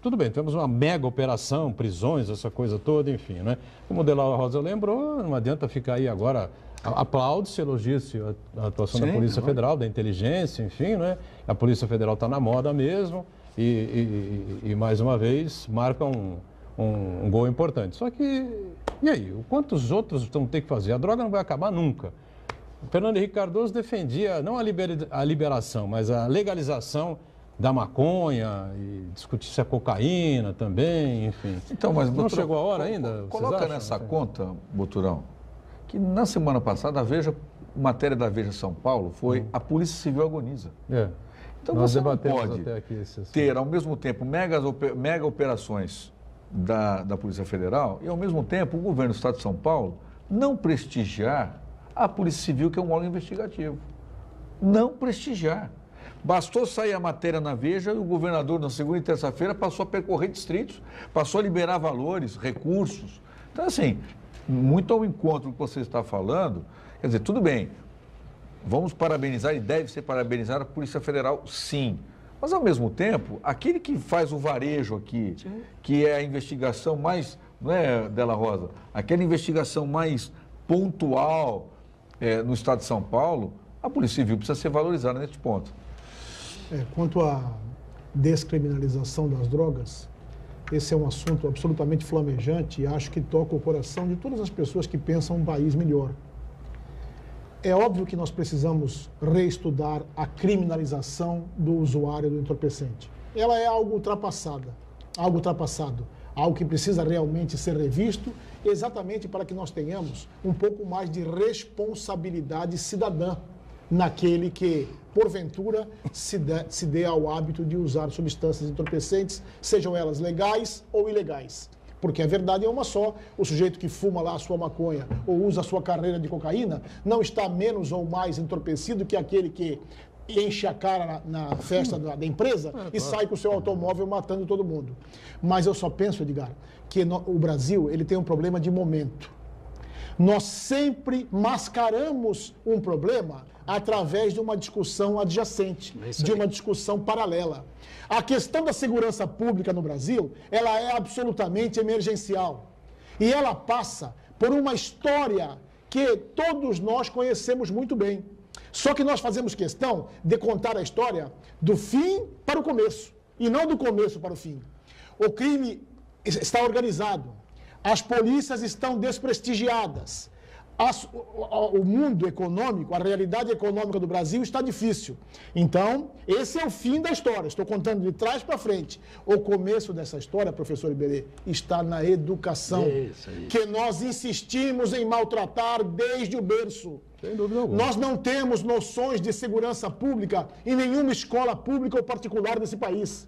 tudo bem, temos uma mega operação, prisões, essa coisa toda, enfim, né? Como o De La Rosa lembrou, não adianta ficar aí agora, aplaude-se, elogia-se a atuação da Polícia Federal, da inteligência, enfim, né? A Polícia Federal está na moda mesmo. E mais uma vez, marca um gol importante. Só que, e aí? Quantos outros vão ter que fazer? A droga não vai acabar nunca. O Fernando Henrique Cardoso defendia não a liberação, mas a legalização da maconha e discutir se é cocaína também, enfim. Então, mas, não chegou a hora ainda? Coloca nessa conta, Boturão, que na semana passada, matéria da Veja São Paulo foi a Polícia Civil agoniza. Então nós você não debatemos pode até aqui ter, ao mesmo tempo, mega operações da Polícia Federal e, ao mesmo tempo, o governo do Estado de São Paulo não prestigiar a Polícia Civil, que é um órgão investigativo. Não prestigiar. Bastou sair a matéria na Veja e o governador, na segunda e terça-feira, passou a percorrer distritos, passou a liberar valores, recursos. Então, assim, muito ao encontro do que você está falando, quer dizer, tudo bem, vamos parabenizar e deve ser parabenizar a Polícia Federal, sim. Mas, ao mesmo tempo, aquele que faz o varejo aqui, que é a investigação mais, não é, De La Rosa, aquela investigação mais pontual no Estado de São Paulo, a Polícia Civil precisa ser valorizada nesse ponto. Quanto à descriminalização das drogas, esse é um assunto absolutamente flamejante e acho que toca o coração de todas as pessoas que pensam um país melhor. É óbvio que nós precisamos reestudar a criminalização do usuário do entorpecente. Ela é algo ultrapassado, algo que precisa realmente ser revisto, exatamente para que nós tenhamos um pouco mais de responsabilidade cidadã naquele que, porventura, se dê ao hábito de usar substâncias entorpecentes, sejam elas legais ou ilegais. Porque a verdade é uma só, o sujeito que fuma lá a sua maconha ou usa a sua carreira de cocaína não está menos ou mais entorpecido que aquele que enche a cara na festa da empresa e sai com o seu automóvel matando todo mundo. Mas eu só penso, Edgar, que o Brasil ele tem um problema de momento. Nós sempre mascaramos um problema através de uma discussão adjacente, de uma discussão paralela. A questão da segurança pública no Brasil, ela é absolutamente emergencial. E ela passa por uma história que todos nós conhecemos muito bem. Só que nós fazemos questão de contar a história do fim para o começo, e não do começo para o fim. O crime está organizado, as polícias estão desprestigiadas, o mundo econômico, a realidade econômica do Brasil está difícil. Então, esse é o fim da história. Estou contando de trás para frente. O começo dessa história, professor Iberê, está na educação, que nós insistimos em maltratar desde o berço. Sem dúvida alguma. Nós não temos noções de segurança pública em nenhuma escola pública ou particular desse país.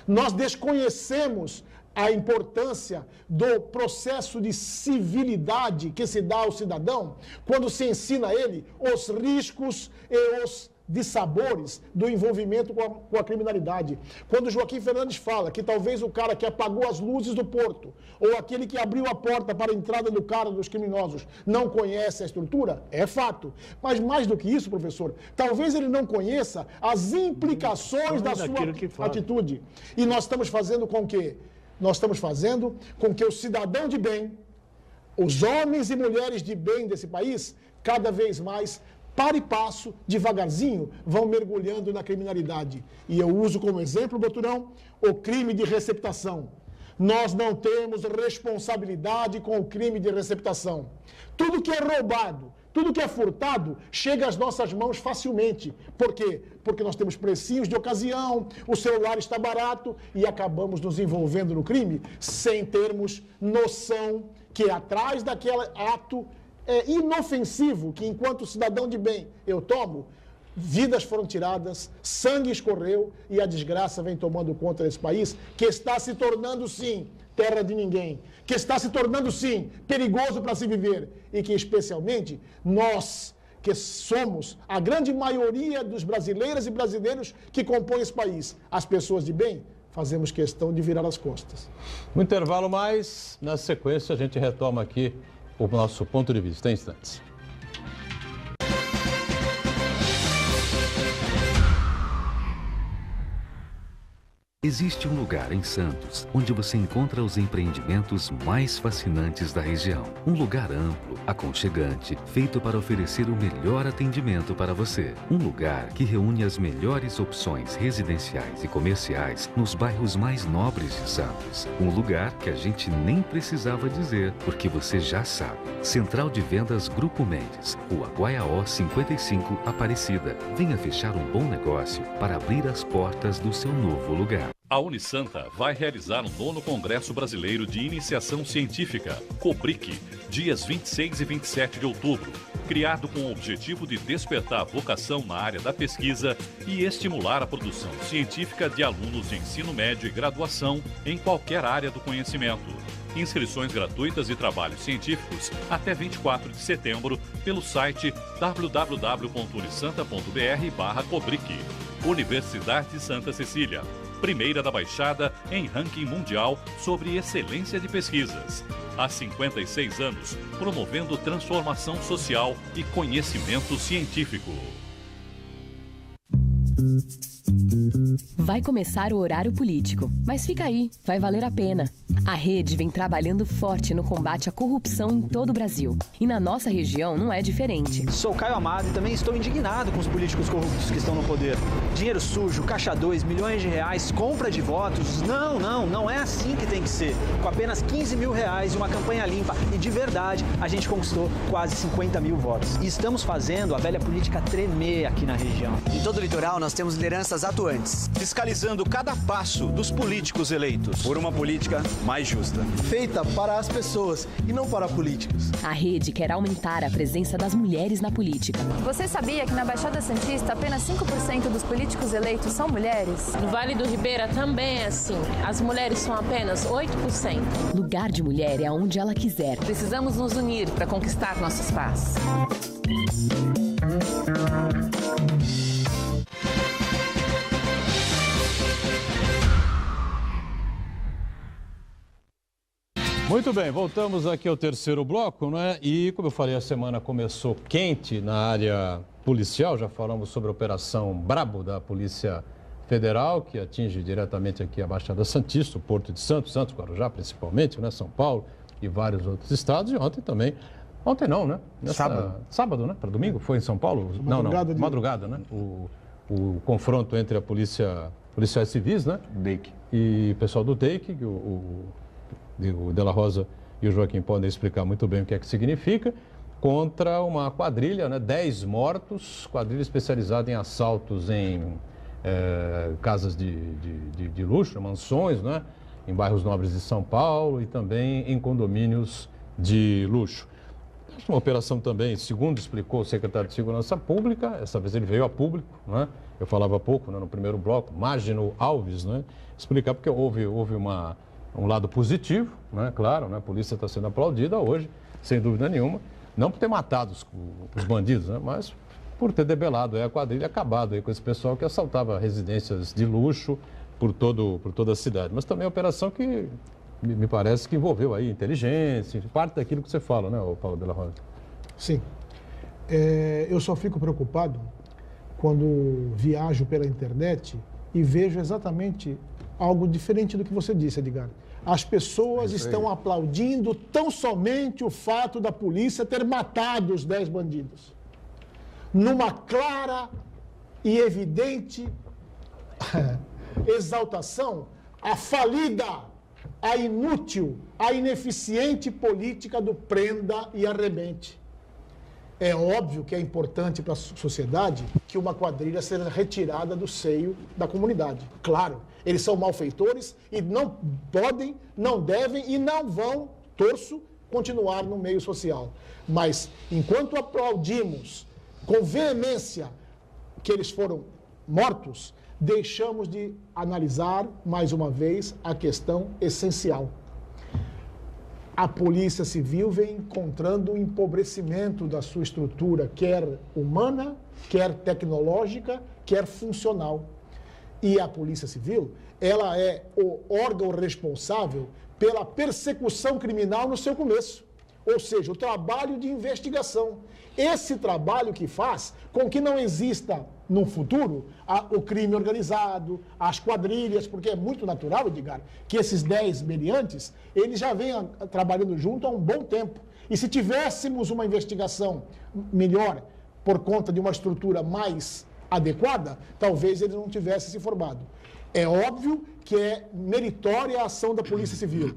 Nós desconhecemos a importância do processo de civilidade que se dá ao cidadão quando se ensina a ele os riscos e os dissabores do envolvimento com a criminalidade. Quando Joaquim Fernandes fala que talvez o cara que apagou as luzes do porto ou aquele que abriu a porta para a entrada do carro dos criminosos não conhece a estrutura, é fato. Mas mais do que isso, professor, talvez ele não conheça as implicações da sua atitude. E nós estamos fazendo com que nós estamos fazendo com que o cidadão de bem, os homens e mulheres de bem desse país, cada vez mais, para e passo, devagarzinho, vão mergulhando na criminalidade. E eu uso como exemplo, doutorão, o crime de receptação. Nós não temos responsabilidade com o crime de receptação. Tudo que é roubado, tudo que é furtado, chega às nossas mãos facilmente. Por quê? Porque nós temos precinhos de ocasião, o celular está barato e acabamos nos envolvendo no crime sem termos noção que atrás daquele ato inofensivo, que enquanto cidadão de bem eu tomo, vidas foram tiradas, sangue escorreu e a desgraça vem tomando conta desse país, que está se tornando, sim, terra de ninguém, que está se tornando, sim, perigoso para se viver e que, especialmente, nós, que somos a grande maioria dos brasileiras e brasileiros que compõem esse país, as pessoas de bem, fazemos questão de virar as costas. Um intervalo mais, na sequência a gente retoma aqui o nosso ponto de vista em instantes. Existe um lugar em Santos onde você encontra os empreendimentos mais fascinantes da região. Um lugar amplo, aconchegante, feito para oferecer o melhor atendimento para você. Um lugar que reúne as melhores opções residenciais e comerciais nos bairros mais nobres de Santos. Um lugar que a gente nem precisava dizer, porque você já sabe. Central de Vendas Grupo Mendes, Rua Guaiaó 55, Aparecida. Venha fechar um bom negócio para abrir as portas do seu novo lugar. A Unisanta vai realizar o 9º Congresso Brasileiro de Iniciação Científica, COBRIC, dias 26 e 27 de outubro, criado com o objetivo de despertar a vocação na área da pesquisa e estimular a produção científica de alunos de ensino médio e graduação em qualquer área do conhecimento. Inscrições gratuitas e trabalhos científicos até 24 de setembro pelo site www.unisanta.br/cobric. Universidade de Santa Cecília, primeira da Baixada em ranking mundial sobre excelência de pesquisas. Há 56 anos, promovendo transformação social e conhecimento científico. Vai começar o horário político, mas fica aí, vai valer a pena. A rede vem trabalhando forte no combate à corrupção em todo o Brasil. E na nossa região não é diferente. Sou Caio Amado e também estou indignado com os políticos corruptos que estão no poder. Dinheiro sujo, caixa 2, milhões de reais, compra de votos. Não é assim que tem que ser. Com apenas 15 mil reais e uma campanha limpa. E de verdade, a gente conquistou quase 50 mil votos. E estamos fazendo a velha política tremer aqui na região. Em todo o litoral, nós temos lideranças atuantes. Fiscalizando cada passo dos políticos eleitos. Por uma política mais justa. Feita para as pessoas e não para políticos. A rede quer aumentar a presença das mulheres na política. Você sabia que na Baixada Santista apenas 5% dos políticos eleitos são mulheres? No Vale do Ribeira também é assim. As mulheres são apenas 8%. Lugar de mulher é onde ela quiser. Precisamos nos unir para conquistar nosso espaço. Muito bem, voltamos aqui ao terceiro bloco, né? E, como eu falei, a semana começou quente na área policial. Já falamos sobre a Operação Brabo da Polícia Federal, que atinge diretamente aqui a Baixada Santista, o Porto de Santos, Guarujá principalmente, né? São Paulo e vários outros estados. E ontem também, ontem não, né? Sábado, né? Para domingo, foi em São Paulo? Madrugada, né? O confronto entre a policiais civis, né? DEIC. E o pessoal do DEIC, o Della Rosa e o Joaquim podem explicar muito bem o que é que significa, contra uma quadrilha, né? 10 mortos, quadrilha especializada em assaltos em casas de luxo, mansões, né? Em bairros nobres de São Paulo e também em condomínios de luxo. Uma operação também, segundo explicou o secretário de Segurança Pública, essa vez ele veio a público, né? Eu falava há pouco, né, no primeiro bloco, Mágino Alves, né? Explicar porque houve um lado positivo, né? Claro, né? A polícia está sendo aplaudida hoje, sem dúvida nenhuma, não por ter matado os bandidos, né? Mas por ter debelado a quadrilha, acabado aí com esse pessoal que assaltava residências de luxo por toda a cidade. Mas também a operação que me parece que envolveu aí inteligência, parte daquilo que você fala, né, Paulo Della Rosa? Sim. Eu só fico preocupado quando viajo pela internet e vejo exatamente algo diferente do que você disse, Edgar. As pessoas estão aplaudindo tão somente o fato da polícia ter matado os 10 bandidos. Numa clara e evidente exaltação à falida, à inútil, à ineficiente política do prenda e arrebente. É óbvio que é importante para a sociedade que uma quadrilha seja retirada do seio da comunidade. Claro, eles são malfeitores e não podem, não devem e não vão, continuar no meio social. Mas, enquanto aplaudimos com veemência que eles foram mortos, deixamos de analisar, mais uma vez, a questão essencial. A Polícia Civil vem encontrando um empobrecimento da sua estrutura, quer humana, quer tecnológica, quer funcional. E a Polícia Civil, ela é o órgão responsável pela persecução criminal no seu começo. Ou seja, o trabalho de investigação. Esse trabalho que faz com que não exista no futuro o crime organizado, as quadrilhas, porque é muito natural, Edgar, que esses 10 meliantes, eles já vêm trabalhando junto há um bom tempo. E se tivéssemos uma investigação melhor, por conta de uma estrutura mais adequada, talvez eles não tivessem se formado. É óbvio que é meritória a ação da Polícia Civil.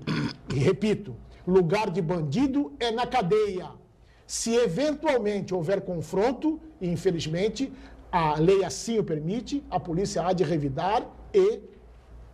E repito, lugar de bandido é na cadeia. Se eventualmente houver confronto, e infelizmente a lei assim o permite, a polícia há de revidar e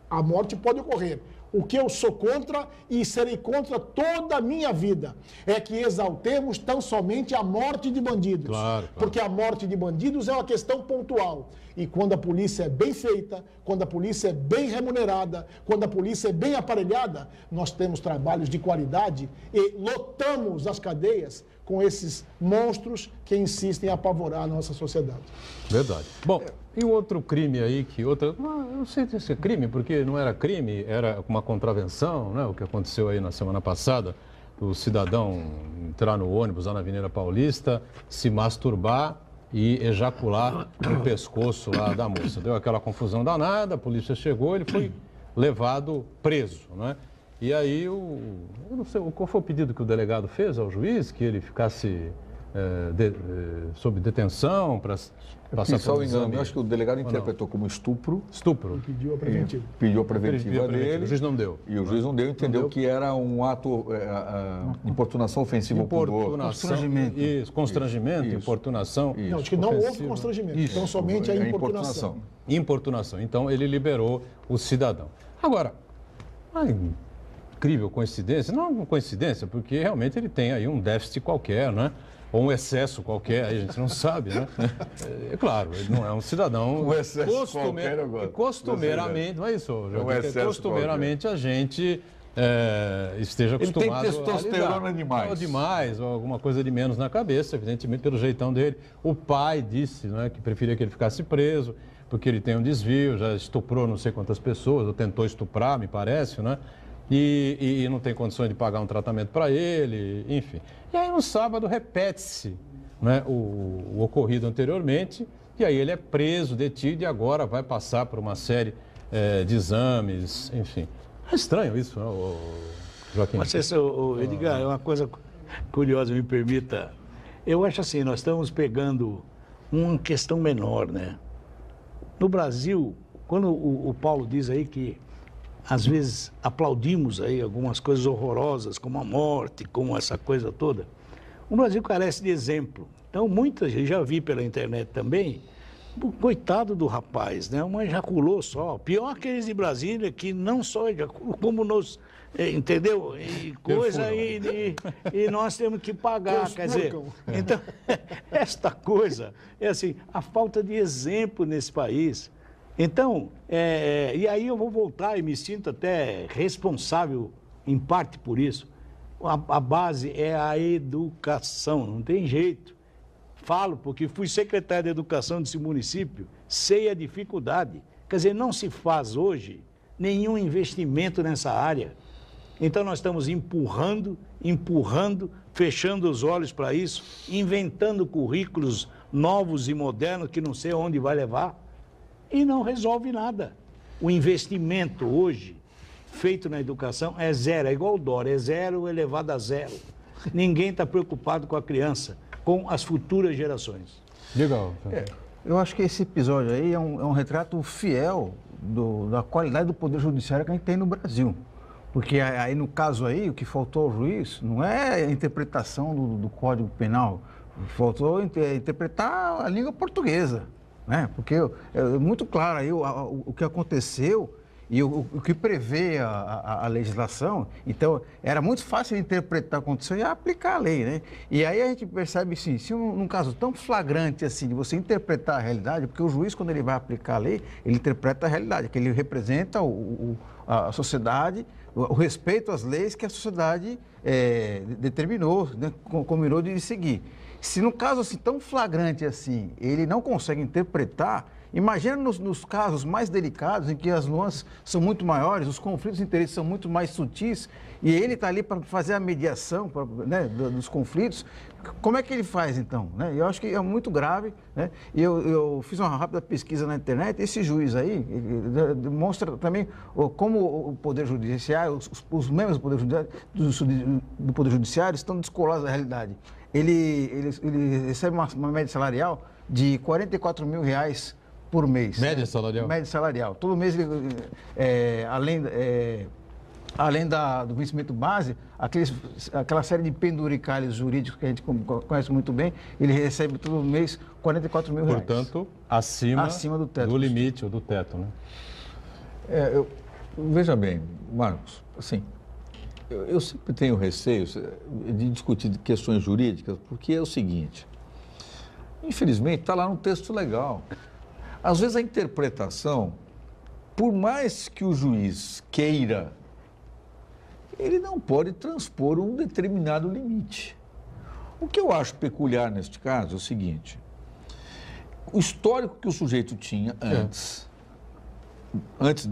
a morte pode ocorrer. O que eu sou contra e serei contra toda a minha vida é que exaltemos tão somente a morte de bandidos. Claro. Porque a morte de bandidos é uma questão pontual. E quando a polícia é bem feita, quando a polícia é bem remunerada, quando a polícia é bem aparelhada, nós temos trabalhos de qualidade e lotamos as cadeias com esses monstros que insistem em apavorar a nossa sociedade. Verdade. Bom, e o outro crime aí, eu não sei se é crime, porque não era crime, era uma contravenção, né? O que aconteceu aí na semana passada, o cidadão entrar no ônibus lá na Avenida Paulista, se masturbar e ejacular no pescoço lá da moça. Deu aquela confusão danada, a polícia chegou, ele foi levado preso, né? E aí, eu não sei, qual foi o pedido que o delegado fez ao juiz, que ele ficasse sob detenção para passar por um exame? Eu acho que o delegado interpretou como estupro. Estupro. Pediu a preventiva. Pediu a preventiva dele. O juiz não deu. E o juiz não deu, entendeu que era um ato, importunação ofensiva ao pudor. Constrangimento. Isso, constrangimento, importunação. Não, acho que não houve constrangimento. Isso. Então, somente a importunação. Importunação. Então, ele liberou o cidadão. Agora, incrível coincidência, não é uma coincidência, porque realmente ele tem aí um déficit qualquer, né? Ou um excesso qualquer, aí a gente não sabe, né? É claro, ele não é um cidadão... Um excesso costumeiramente, não é isso, Joaquim? Costumeiramente a gente esteja acostumado... Ele tem testosterona demais. Ou demais, ou alguma coisa de menos na cabeça, evidentemente, pelo jeitão dele. O pai disse, né, que preferia que ele ficasse preso, porque ele tem um desvio, já estuprou não sei quantas pessoas, ou tentou estuprar, me parece, né? E não tem condições de pagar um tratamento para ele, enfim. E aí no sábado repete-se, né, o ocorrido anteriormente, e aí ele é preso, detido e agora vai passar por uma série de exames, enfim. É estranho isso, né, Joaquim? Mas Edgar, é uma coisa curiosa, me permita. Eu acho assim, nós estamos pegando uma questão menor, né? No Brasil, quando o Paulo diz aí que às vezes aplaudimos aí algumas coisas horrorosas, como a morte, como essa coisa toda, o Brasil carece de exemplo. Então, muita gente, já vi pela internet também, coitado do rapaz, né? Uma ejaculou só. Pior aqueles de Brasília que não só ejaculam, como nos... entendeu? E coisa e nós temos que pagar, quer dizer, então, esta coisa é assim, a falta de exemplo nesse país. Então, e aí eu vou voltar e me sinto até responsável, em parte, por isso. A base é a educação, não tem jeito. Falo porque fui secretário de educação desse município, sei a dificuldade. Quer dizer, não se faz hoje nenhum investimento nessa área. Então, nós estamos empurrando, fechando os olhos para isso, inventando currículos novos e modernos que não sei onde vai levar. E não resolve nada. O investimento hoje, feito na educação, é zero, é igual o dólar, é zero elevado a zero. Ninguém está preocupado com a criança, com as futuras gerações. Legal. Eu acho que esse episódio aí é um retrato fiel da qualidade do Poder Judiciário que a gente tem no Brasil. Porque aí, no caso aí, o que faltou ao juiz não é a interpretação do Código Penal, faltou interpretar a língua portuguesa. Né? Porque é muito claro aí o que aconteceu e o que prevê a legislação. Então, era muito fácil de interpretar o que aconteceu e aplicar a lei, né? E aí a gente percebe, assim, se num caso tão flagrante assim, de você interpretar a realidade, porque o juiz, quando ele vai aplicar a lei, ele interpreta a realidade, que ele representa a sociedade, o respeito às leis que a sociedade determinou, né, combinou de seguir. Se no caso assim, tão flagrante assim, ele não consegue interpretar, imagina nos casos mais delicados, em que as nuances são muito maiores, os conflitos de interesse são muito mais sutis, e ele está ali para fazer a mediação né, dos conflitos, como é que ele faz então? Né? Eu acho que é muito grave, né? E eu fiz uma rápida pesquisa na internet, esse juiz aí demonstra também como o Poder Judiciário, os membros do Poder Judiciário estão descolados da realidade. Ele recebe uma média salarial de R$44 mil por mês. Média salarial? Média salarial. Todo mês, além do vencimento base, aquela série de penduricalhos jurídicos que a gente conhece muito bem, ele recebe todo mês R$44 mil. Portanto, acima do teto. Do limite ou do teto, né? Veja bem, Marcos, assim, eu sempre tenho receio de discutir questões jurídicas, porque é o seguinte, infelizmente está lá no texto legal. Às vezes a interpretação, por mais que o juiz queira, ele não pode transpor um determinado limite. O que eu acho peculiar neste caso é o seguinte, o histórico que o sujeito tinha antes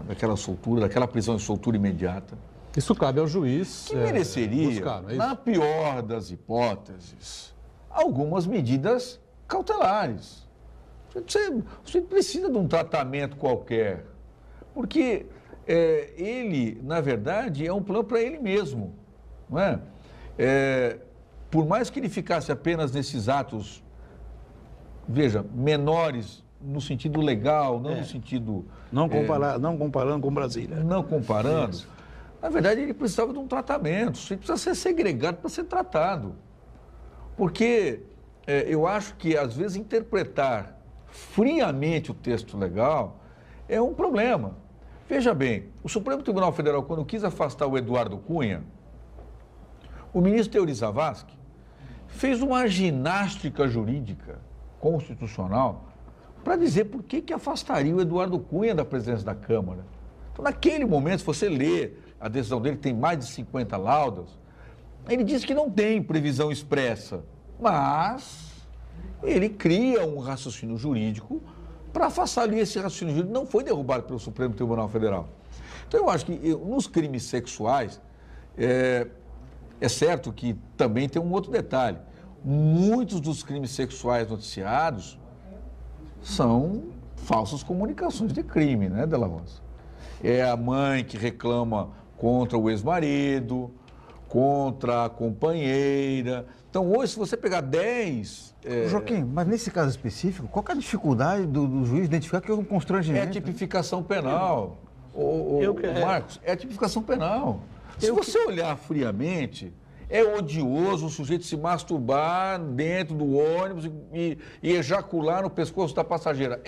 daquela soltura, daquela prisão de soltura imediata. Isso cabe ao juiz. Que mereceria, na pior das hipóteses, algumas medidas cautelares. Você precisa de um tratamento qualquer, porque ele, na verdade, é um plano para ele mesmo, não é? Por mais que ele ficasse apenas nesses atos, veja, menores, no sentido legal, não no sentido... Não comparando com Brasília. Não comparando. Isso. Na verdade, ele precisava de um tratamento. Ele precisa ser segregado para ser tratado. Porque eu acho que, às vezes, interpretar friamente o texto legal é um problema. Veja bem, o Supremo Tribunal Federal, quando quis afastar o Eduardo Cunha, o ministro Teori Zavascki fez uma ginástica jurídica constitucional para dizer por que afastaria o Eduardo Cunha da presidência da Câmara. Então, naquele momento, se você lê a decisão dele, que tem mais de 50 laudas, ele diz que não tem previsão expressa, mas ele cria um raciocínio jurídico para afastar ali. Esse raciocínio jurídico não foi derrubado pelo Supremo Tribunal Federal. Então, eu acho que nos crimes sexuais, é certo que também tem um outro detalhe. Muitos dos crimes sexuais noticiados são falsas comunicações de crime, né, Della Rosa? É a mãe que reclama contra o ex-marido, contra a companheira. Então, hoje, se você pegar 10... Joaquim, mas nesse caso específico, qual que é a dificuldade do juiz identificar que é um constrangimento? É a tipificação penal. Marcos, é a tipificação penal. Se você olhar friamente, é odioso o sujeito se masturbar dentro do ônibus e ejacular no pescoço da passageira.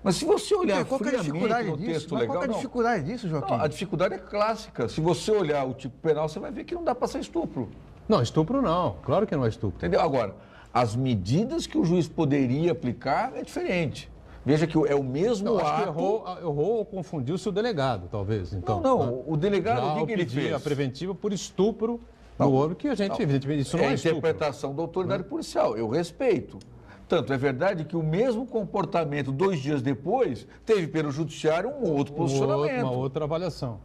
Mas se você olhar friamente no texto legal... Qual é a dificuldade disso, Joaquim? Não, a dificuldade é clássica. Se você olhar o tipo penal, você vai ver que não dá para ser estupro. Não, estupro não. Claro que não é estupro. Entendeu? Agora, as medidas que o juiz poderia aplicar é diferente. Veja que é o mesmo ato... Acho que errou ou confundiu-se o delegado, talvez. Então, não. O delegado, o que ele fez? A preventiva por estupro do homem, que a gente, evidentemente, isso não é estupro. É a interpretação da autoridade policial. Eu respeito. Tanto é verdade que o mesmo comportamento, 2 dias depois, teve pelo judiciário um outro posicionamento. Uma outra avaliação.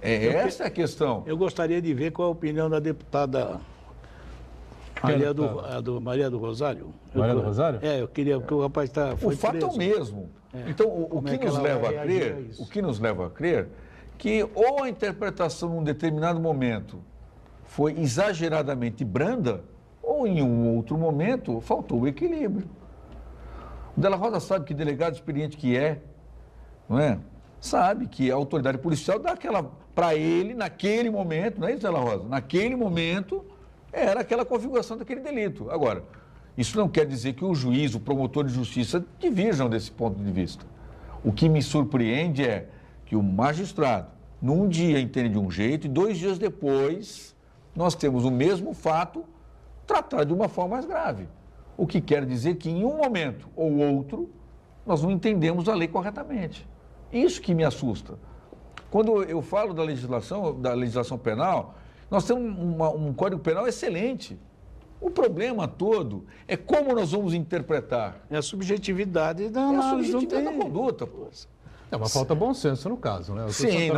Essa é a questão. Eu gostaria de ver qual a opinião da deputada Maria do Rosário. Maria do Rosário? Eu queria, porque o rapaz está... O fato é o mesmo. Então, o que nos leva a crer que ou a interpretação num determinado momento foi exageradamente branda, ou em um outro momento faltou o equilíbrio. O Della Rosa sabe que delegado experiente que é, não é? Sabe que a autoridade policial dá aquela, para ele, naquele momento, não é isso, Della Rosa? Naquele momento, era aquela configuração daquele delito. Agora, isso não quer dizer que o juiz, o promotor de justiça, divirjam desse ponto de vista. O que me surpreende é que o magistrado, num dia, entende de um jeito e 2 dias depois, nós temos o mesmo fato tratado de uma forma mais grave. O que quer dizer que em um momento ou outro, nós não entendemos a lei corretamente. Isso que me assusta. Quando eu falo da legislação penal, nós temos um Código Penal excelente. O problema todo é como nós vamos interpretar. É a subjetividade da conduta. Pô. É uma falta de bom senso no caso, né? Sim,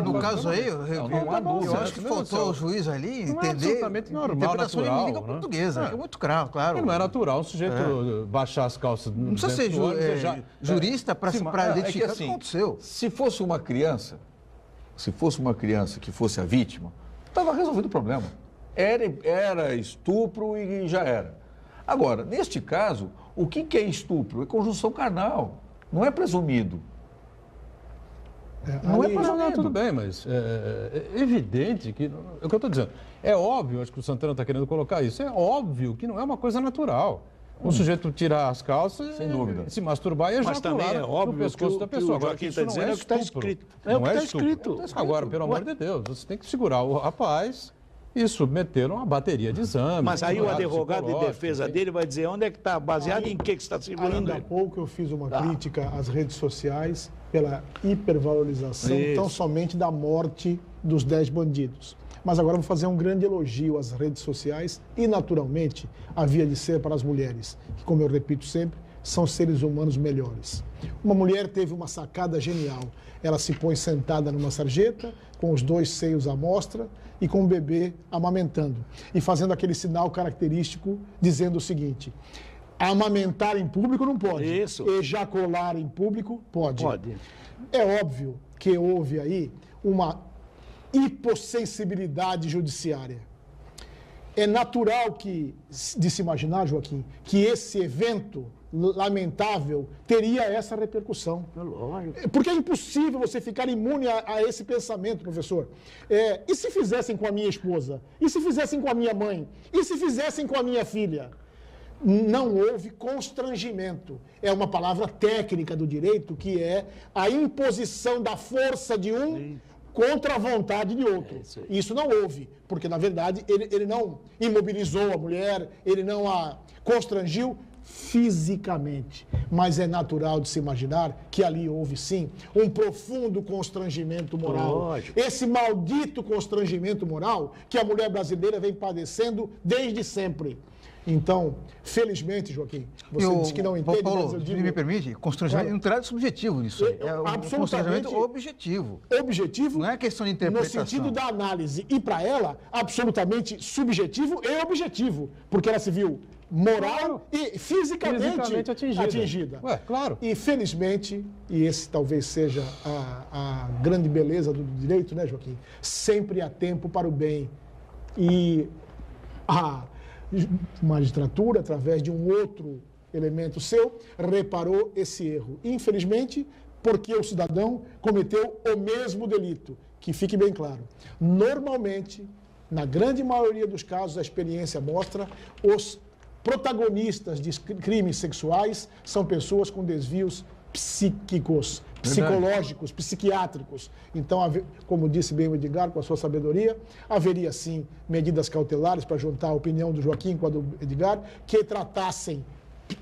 no caso aí, eu acho que faltou o juiz ali entender. Não é absolutamente normal, natural. Em língua portuguesa, é muito claro. Não é natural o sujeito baixar as calças. Não precisa ser jurista para identificar o que aconteceu. Se fosse uma criança que fosse a vítima, estava resolvido o problema. Era estupro e já era. Agora, neste caso, o que é estupro? É conjunção carnal, não é presumido. Não é para tudo bem, mas é evidente que... É o que eu estou dizendo. É óbvio, acho que o Santana está querendo colocar isso, é óbvio que não é uma coisa natural. O sujeito tirar as calças, sem dúvida, se masturbar e ejacular no pescoço da pessoa. Agora, que isso não é estupro. É o que está escrito. Agora, pelo amor de Deus, você tem que segurar o rapaz e submeter a uma bateria de exames. Mas aí o advogado de defesa dele vai dizer onde é que está, baseado em que você está segurando. Ainda há pouco eu fiz uma crítica às redes sociais pela hipervalorização tão somente da morte dos 10 bandidos. Mas agora vou fazer um grande elogio às redes sociais e, naturalmente, havia de ser para as mulheres, que, como eu repito sempre, são seres humanos melhores. Uma mulher teve uma sacada genial. Ela se põe sentada numa sarjeta, com os 2 seios à mostra e com o bebê amamentando. E fazendo aquele sinal característico, dizendo o seguinte: Amamentar em público não pode. Isso. Ejacular em público pode. Pode. É óbvio que houve aí uma hipossensibilidade judiciária. É natural de se imaginar, Joaquim, que esse evento lamentável teria essa repercussão. Porque é impossível você ficar imune a esse pensamento, professor. E se fizessem com a minha esposa? E se fizessem com a minha mãe? E se fizessem com a minha filha? Não houve constrangimento. É uma palavra técnica do direito que é a imposição da força de um contra a vontade de outro. Isso não houve, porque, na verdade, ele não imobilizou a mulher, ele não a constrangiu fisicamente. Mas é natural de se imaginar que ali houve, sim, um profundo constrangimento moral. Lógico. Esse maldito constrangimento moral que a mulher brasileira vem padecendo desde sempre. Então, felizmente, Joaquim, você disse que não entende, Paulo, mas eu digo... me permite, constrangimento não tem nada de subjetivo nisso. É um constrangimento objetivo. Objetivo? Não é questão de interpretação. No sentido da análise. E para ela, absolutamente subjetivo e objetivo. Porque ela se viu moral e fisicamente atingida. Ué, claro. E felizmente, e esse talvez seja a grande beleza do direito, né, Joaquim? Sempre há tempo para o bem. E a magistratura, através de um outro elemento seu, reparou esse erro. Infelizmente, porque o cidadão cometeu o mesmo delito. Que fique bem claro. Normalmente, na grande maioria dos casos, a experiência mostra, os protagonistas de crimes sexuais são pessoas com desvios psíquicos, psicológicos, psiquiátricos. Então, como disse bem o Edgar, com a sua sabedoria, haveria sim medidas cautelares para juntar a opinião do Joaquim com a do Edgar, que tratassem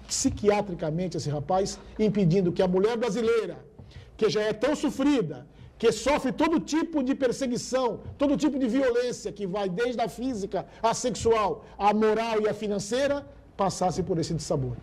psiquiatricamente esse rapaz, impedindo que a mulher brasileira, que já é tão sofrida, que sofre todo tipo de perseguição, todo tipo de violência, que vai desde a física, a sexual, a moral e a financeira, passasse por esse dissabor.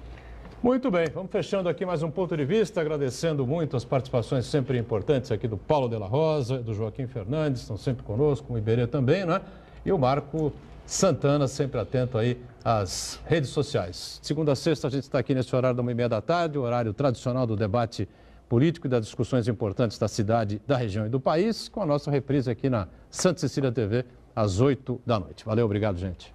Muito bem, vamos fechando aqui mais um ponto de vista, agradecendo muito as participações sempre importantes aqui do Paulo de la Rosa, do Joaquim Fernandes, estão sempre conosco, o Iberê também, né? E o Marco Santana, sempre atento aí às redes sociais. Segunda a sexta a gente está aqui nesse horário da 1h30 o horário tradicional do debate político e das discussões importantes da cidade, da região e do país, com a nossa reprise aqui na Santa Cecília TV, às 8 da noite. Valeu, obrigado, gente.